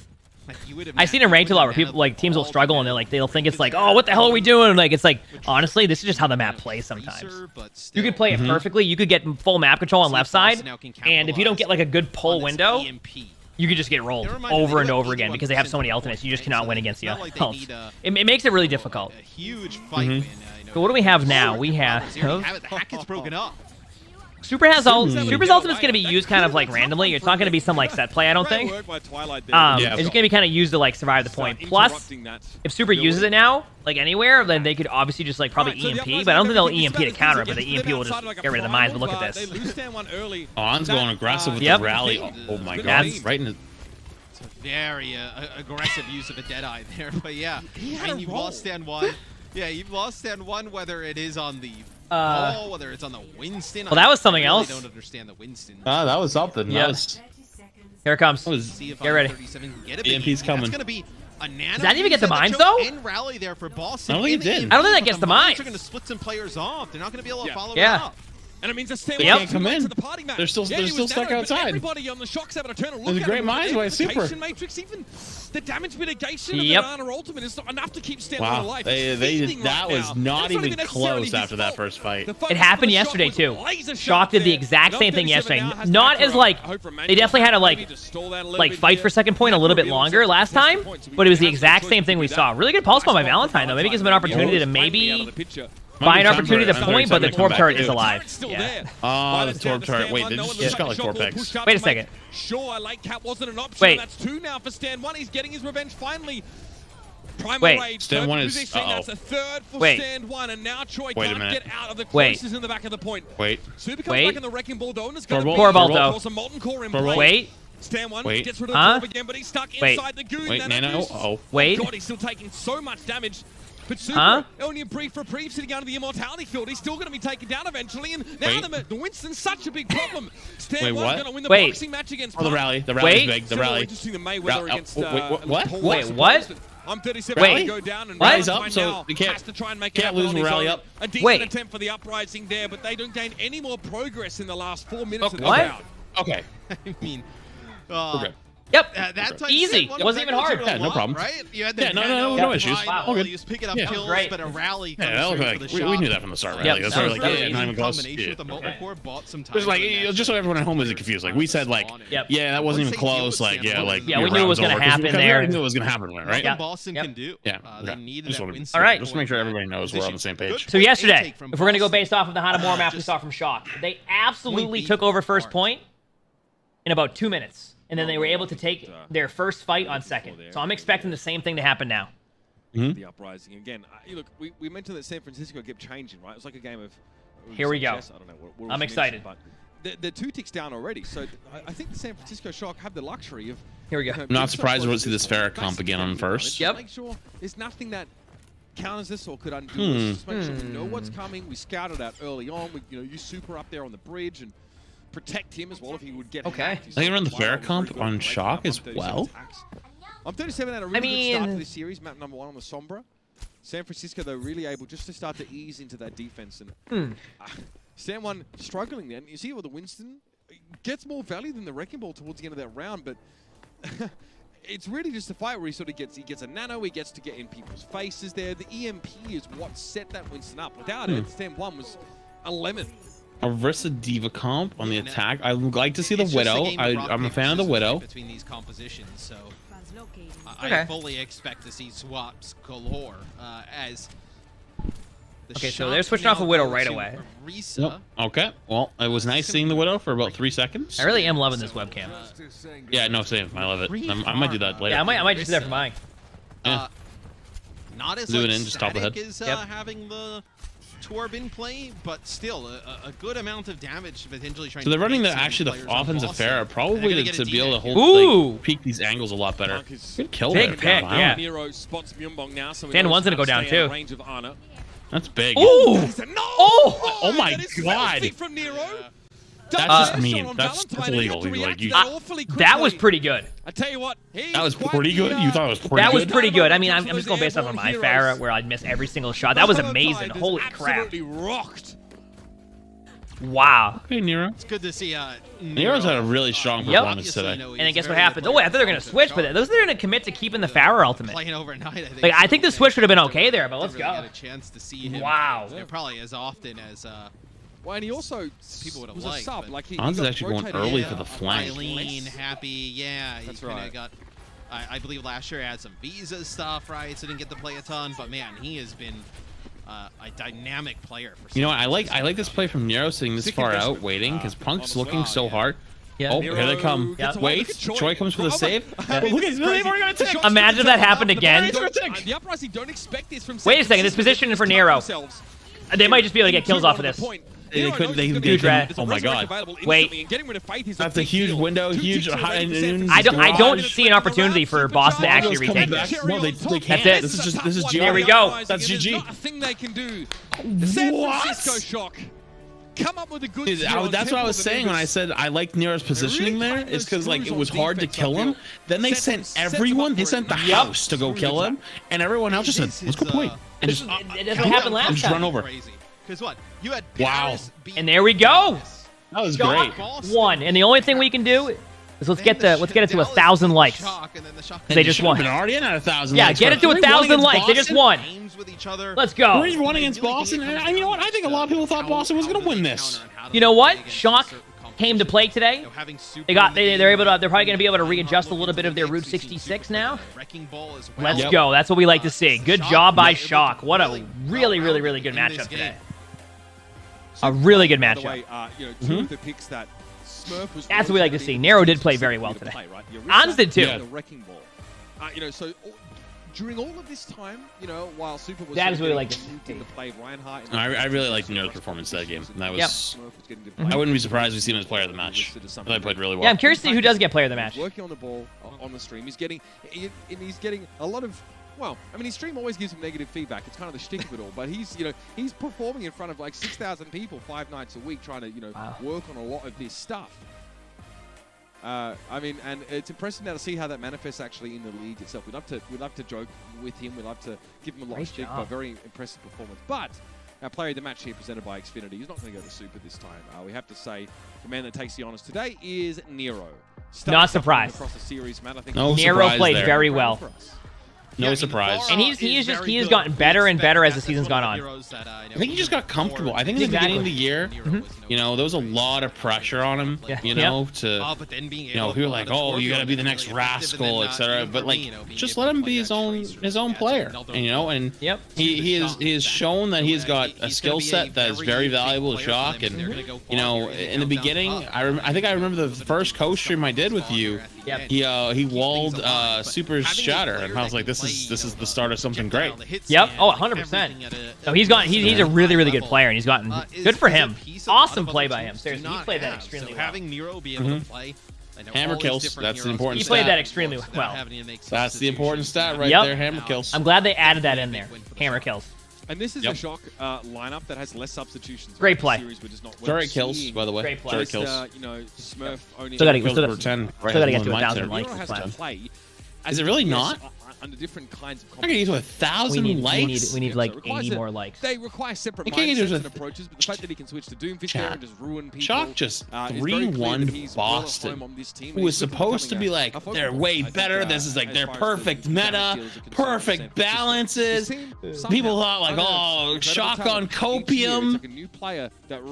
I've seen it ranked a lot where people like teams will struggle and they'll think it's like, oh, what the hell are we doing? Like it's like, honestly, this is just how the map plays sometimes. You could play it perfectly. You could get full map control on left side, and if you don't get like a good pull window, you could just get rolled over and over again because they have so many ultimates. You just cannot win against the ults. It makes it really difficult. So what do we have now? We have the hack is broken up. Super's ultimate's going to be used kind of like randomly. It's not going to be some like set play, I don't think. It's just going to be kind of used to like survive the point. Plus, if Super uses it now, like anywhere, then they could obviously just like probably EMP, but I don't think they'll EMP to counter it, but the EMP will just get rid of the mines. But look at this. On's going aggressive with the rally. Oh my god, right in the... It's a very aggressive use of a Deadeye there, but yeah. I mean, you've lost stand 1. Yeah, you've lost stand 1, whether it is on the whether it's on the Winston. Well, that was something else. I don't understand the Winston. That was something. Yeah. Here it comes. Get ready. EMP's coming. That's gonna be a nano. Does that even get the mines though? Rally there for Boston. I don't think it did. I don't think that gets the mines. They're gonna split some players off. They're not gonna be able to follow it Yeah. up. And it means they can't come in. They're still stuck outside. There's a great mines by Super. The damage mitigation of the Nano ultimate is not enough to keep Stand One alive. That was not even close after that first fight. It happened yesterday too. Shock did the exact same thing yesterday. Not as like they definitely had to like fight for second point a little bit longer last time, but it was the exact same thing we saw. Really good pulse bomb by Valentine though. Maybe gives him an opportunity to maybe find an opportunity to point, but the Torp turret is alive. Yeah. Oh, the Torp turret. Wait, they just got like 4 picks. Wait a second. Sure, light cap wasn't an option. Wait. That's 2 now for Stand One. He's getting his revenge finally. Wait. Stand One is. That's a 3rd for Stand One, and now Troy can't get out of the closest in the back of the point. Super comes back in the wrecking ball. Dona's going to Torbolt a molten core in play. Wait. Stand One gets rid of the Torb again, but he's stuck inside the goon. Wait, Nano. Oh. Wait. God, he's still taking so much damage. But Super, only a brief sitting out of the immortality field. He's still going to be taken down eventually. And now the Winston's such a big problem. Stan One's going to win the boxing match against the rally. The rally's big. The rally. Interesting the Mayweather against what? Wait, what? I'm 37. Wait. Go down and Rally's up, so you has to try and make can't lose rally up. A decent attempt for the Uprising there, but they don't gain any more progress in the last 4 minutes of the round. Okay. I mean, okay. Yep. Easy. It wasn't even hard. Yeah, no problem. Right? You had no issues. All good. He was picking up kills, but a rally comes through for the shot. We knew that from the start, right? That's why we're like, not even close. Just like, just so everyone at home isn't confused. Like we said, like, that wasn't even close. Like, we knew it was going to happen there. We knew it was going to happen, right? Boston can do. They needed that win. All right. Just make sure everybody knows we're on the same page. So yesterday, if we're going to go based off of the Hanamura map we saw from Shock, they absolutely took over first point in about 2 minutes. And then they were able to take their first fight on second. So I'm expecting the same thing to happen now. The Uprising again. Look, we mentioned that San Francisco kept changing, right? It was like a game of. Here we go. I don't know what I'm excited. But they're 2 ticks down already, so I think the San Francisco Shock have the luxury of. Here we go. I'm not surprised we'll see this Farrah comp again on first. Yep. Make sure there's nothing that counters this or could undo this. Just make sure we know what's coming. We scouted out early on. We use Super up there on the bridge and protect him as well if he would get hacked. I think run the Farrah comp on Shock as well. I'm 37 at a really good start to this series. Map number 1 on the Sombra. San Francisco, though, really able just to start to ease into that defense. And Stand One struggling then. You see with the Winston gets more value than the Wrecking Ball towards the end of that round, but it's really just a fight where he sort of gets a nano, he gets to get in people's faces there. The EMP is what set that Winston up. Without it, Stand One was a lemon. Arisa Diva comp on the attack. I would like to see the Widow. I'm a fan of the Widow. Between these compositions, so I fully expect to see swaps galore as Okay, so they're switching off a Widow right away. Yep. Okay, well, it was nice seeing the Widow for about 3 seconds. I really am loving this webcam. Yeah, no, same. I love it. I might do that later. Yeah, I might just do that for mine. Yeah. Not as Zoom like, in, just top of the head. as having the Torb in play, but still a good amount of damage potentially trying. So they're to running the offensive Pharah probably to be able to hold, like, peek these angles a lot better. Good kill Big there. pick, Wow. yeah. Nero spots Myunbong now, so Fan one's gonna go down too. That's big. Ooh! Oh! Oh my god! From Nero. That's just mean. That's illegal. That was pretty good. I tell you what, that was pretty good. You thought it was pretty good? That was pretty good. I mean, I'm just going based off of my Pharah, where I'd miss every single shot. That was amazing. Holy crap! Rocked. Wow. Hey, Nero. It's good to see. Nero's had a really strong performance today. And then guess what happened? Oh wait, I thought they were gonna switch, but those are gonna commit to keeping the Pharah ultimate. Playing overnight, I think the switch would have been okay there, but let's really go. Get a chance to see him, wow. Probably as often as well, and he also people would have was liked. A sub. Like Hans is actually going early for the flank. Eileen, happy, yeah. That's he right. Got, I believe last year had some visa stuff, right? So didn't get to play a ton, but man, he has been a dynamic player. For you know what? I like this play from Nero sitting this far out, waiting, because Punk's looking so hard. Yeah. Oh, here they come. Yep. Wait, Choi comes for the save. Look at they've already got a tick. Imagine if that happened again. The Uprising don't expect this from. Wait a second, this position for Nero. They might just be able to get kills off of this. They couldn't. They oh my god! Wait, that's a huge window. Huge. I don't see an opportunity for Boston to actually retake this. No, they can't. That's it. This is GG. There we go. That's GG. Not a thing they can do. The San Francisco Shock. Come up with a good. Dude, that's what I was saying when I said I liked Nero's positioning there. It's because like it was hard to kill him. Then they sent everyone. They sent the house to go kill him, and everyone else just said, "Let's go point." And just it doesn't happen last just time. run over. Because what? You had and there we go. That was great. One, and the only thing we can do is let's get it to 1,000 likes. They just won. Already in at 1,000. Yeah, get it to 1,000 likes. They just won. Let's go. We're even running against Boston. And you know what? I think a lot of people thought Boston was going to win this. You know what? Shock came to play today. They're probably going to be able to readjust a little bit of their Route 66 now. Let's go. That's what we like to see. Good job by Shock. What a really good matchup today. A really good matchup. That's what we like to see. Nero did play very well today. Ans did too. So during all of this time, while Super was that is what we like to play Reinhardt. I really liked Nero's performance that game. That was. I wouldn't be surprised if we see him as player of the match. I thought he played really well. Yeah, I'm curious to see who does get player of the match. Working on the ball on the stream, he's getting a lot of. Well, I mean, his stream always gives him negative feedback. It's kind of the shtick of it all. But he's performing in front of like 6,000 people 5 nights a week, trying to work on a lot of this stuff. I mean, and it's impressive now to see how that manifests actually in the league itself. We'd love to joke with him. We'd love to give him a lot of shtick, but very impressive performance. But our player of the match here, presented by Xfinity, he's not going to go to Super this time. We have to say the man that takes the honors today is Nero. Not surprised. Across the series, man. I think Nero played very well. No surprise. And he has gotten better and better as the season's gone on. I think he just got comfortable. I think in the beginning of the year, there was a lot of pressure on him, people were like, oh, you got to be the next Rascal, etc. But like, just let him be his own player, and he has shown that he has got a skill set that is very valuable to Shock. And in the beginning, I think I remember the first co-stream I did with you. He walled Super's Shatter, and I was like, this is the start of something great. Yep. Oh, 100%. So he's a really good player, and he's gotten good for him. Awesome play by him. Seriously, he played that extremely well. Having Nero be able to play hammer kills. That's the important stat. He played that extremely well. That's the important stat right there. Hammer kills. I'm glad they added that in there. Hammer kills. And this is a Shock lineup that has less substitutions. Great play. Great kills, by the way. Great play. Great kills. Smurf only still got to get to 1,000 likes. Is it really not? Under different kinds of I can get to 1,000 likes. We need like 80 more likes. They require separate mindsets and approaches, but the fact that he can switch to Doomfist there and just ruin people. Shock just 3-1 Boston, who was supposed to be like, they're way better. This is like their perfect meta, perfect balances. People thought like, oh, Shock on copium.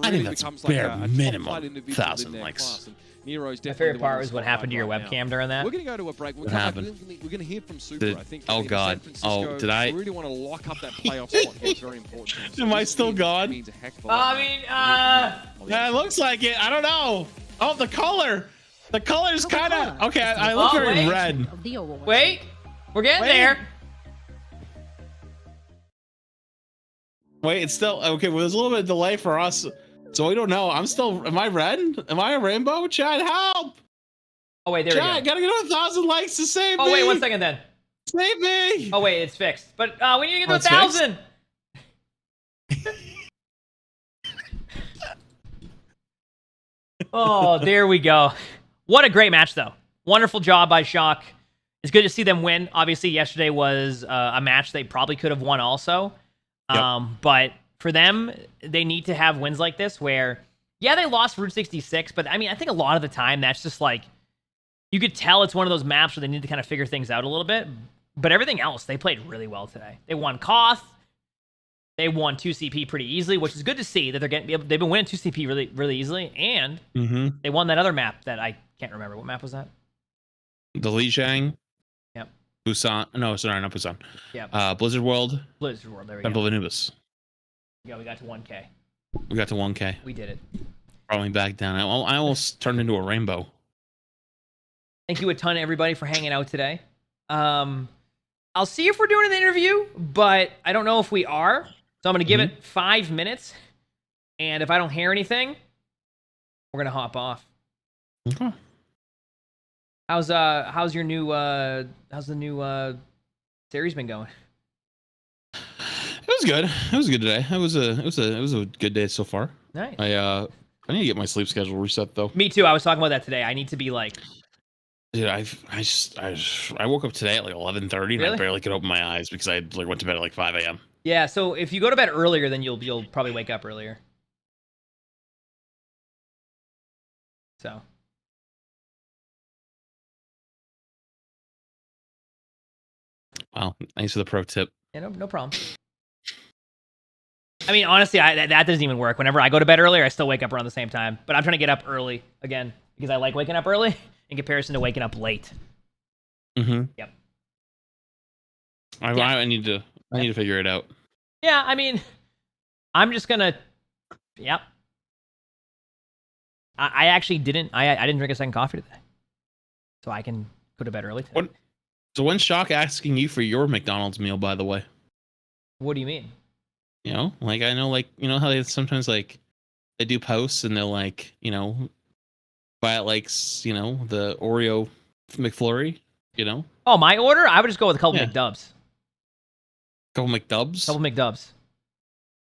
I think that's bare minimum 1,000 likes. My favorite part was what happened to your webcam during that. We're going to go to a break. What happened? We're going to hear from Super. I think Oh God. Oh, did I? Really want to lock up that playoff spot here. It's very important. Am I still gone? I mean, Yeah, it looks like it. I don't know. Oh, the color. The color's kind of okay. I look very red. Wait, we're getting there. Wait, it's still okay. Well, there's a little bit of delay for us, so we don't know. I'm still. Am I red? Am I a rainbow? Chad, help! Oh wait, there we go. Chad, gotta get 1,000 likes to save me. Oh wait, 1 second then. Save me. Oh wait, it's fixed. But we need to get to 1,000. Oh, there we go. What a great match, though. Wonderful job by Shock. It's good to see them win. Obviously, yesterday was a match they probably could have won also. Yep. But for them, they need to have wins like this where, yeah, they lost Route 66, but I mean, I think a lot of the time that's just like, you could tell it's one of those maps where they need to kind of figure things out a little bit. But everything else, they played really well today. They won Koth. They won 2CP pretty easily, which is good to see that they've been winning 2CP really, really easily. And they won that other map that I can't remember. What map was that? The Lijiang. Yep. Busan. No, sorry, not Busan. Yeah. Blizzard World. Blizzard World. There we Temple go. of Anubis. Yeah, we got to 1K. We got to 1K. We did it. Probably back down. I almost turned into a rainbow. Thank you a ton, everybody, for hanging out today. I'll see if we're doing an interview, but I don't know if we are. So I'm going to give it 5 minutes. And if I don't hear anything, we're going to hop off. Okay. How's the new series been going? It was good. It was good today. It was a good day so far. Nice. I need to get my sleep schedule reset though. Me too. I was talking about that today. I need to be like, dude, I woke up today at like 11:30 and really? I barely could open my eyes because I like went to bed at like 5 a.m. Yeah, so if you go to bed earlier, then you'll probably wake up earlier. So. Wow, thanks for the pro tip. Yeah, no problem. I mean, honestly, that doesn't even work. Whenever I go to bed earlier, I still wake up around the same time. But I'm trying to get up early again because I like waking up early in comparison to waking up late. Yep. I need to figure it out. Yeah, I mean, I'm just gonna. Yep. I actually didn't. I didn't drink a second coffee today, so I can go to bed early today. So when's Shock asking you for your McDonald's meal, by the way? What do you mean? You know, like I know, like you know how they sometimes like they do posts and they'll like buy it like the Oreo McFlurry. Oh, my order? I would just go with a couple McDubs. Couple McDubs? Couple McDubs.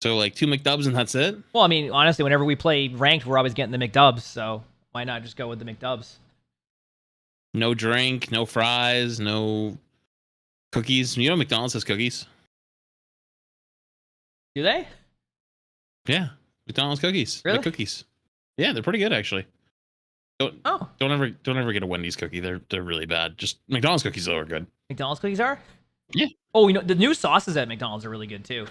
So like 2 McDubs and that's it? Well, I mean, honestly, whenever we play ranked, we're always getting the McDubs, so why not just go with the McDubs? No drink, no fries, no cookies. You know McDonald's has cookies? Do they? Yeah. McDonald's cookies. Really? They're cookies. Yeah, they're pretty good actually. Don't ever get a Wendy's cookie. They're really bad. Just McDonald's cookies though are good. McDonald's cookies are? Yeah. Oh, the new sauces at McDonald's are really good too.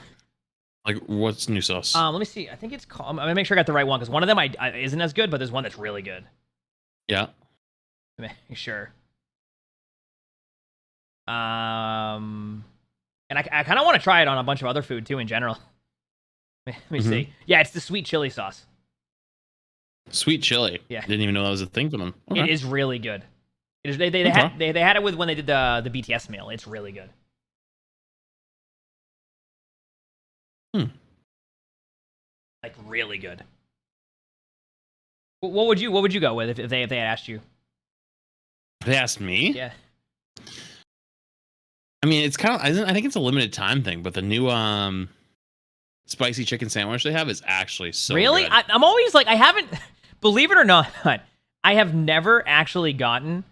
Like what's new sauce? Let me see. I think it's called. I'm gonna make sure I got the right one because one of them isn't as good, but there's one that's really good. Yeah. Sure. And I kind of want to try it on a bunch of other food too in general. Let me see. Yeah, it's the sweet chili sauce. Sweet chili. Yeah. Didn't even know that was a thing for them. Okay. It is really good. It is, they had it with when they did the BTS meal. It's really good. Like really good. What would you go with if they had asked you? They asked me? Yeah. I mean, it's kind of. I think it's a limited time thing, but the new spicy chicken sandwich they have is actually so really. Good. I'm always like I haven't. Believe it or not, I have never actually gotten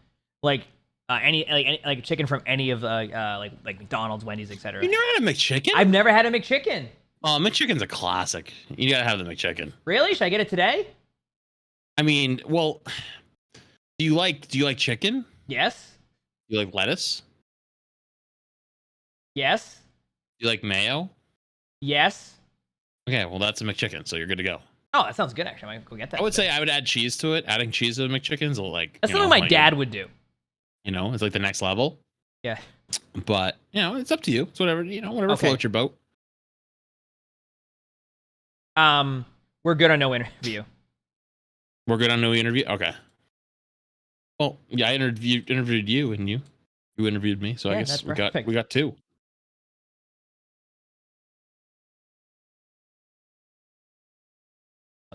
like any chicken from any of like McDonald's, Wendy's, etc. You never had a McChicken? I've never had a McChicken. Oh, McChicken's a classic. You gotta have the McChicken. Really? Should I get it today? I mean, well, do you like chicken? Yes. Do you like lettuce? Yes. Do you like mayo? Yes. Okay, well that's a McChicken, so you're good to go. Oh, that sounds good. Actually, I might go get that. I would say I would add cheese to it. Adding cheese to the McChickens will like. That's something my dad would do. It's like the next level. Yeah. But you know, it's up to you. It's whatever whatever floats your boat. We're good on no interview. We're good on no interview. Okay. Well, yeah, I interviewed you, and you interviewed me. So I guess we got 2. One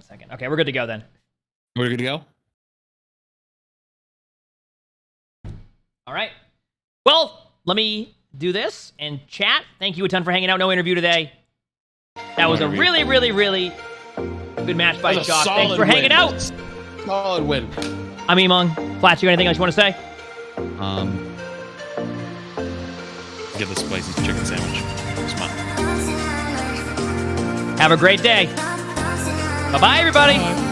second. Okay, we're good to go then. We're good to go. All right. Well, let me do this and chat. Thank you a ton for hanging out. No interview today. That was a really, really, really good match by Jock. Thanks for hanging out. Solid win. I'm Emongg. Flats, you got anything else you want to say? Get the spicy chicken sandwich. Smile. Have a great day. Bye-bye, everybody. Bye.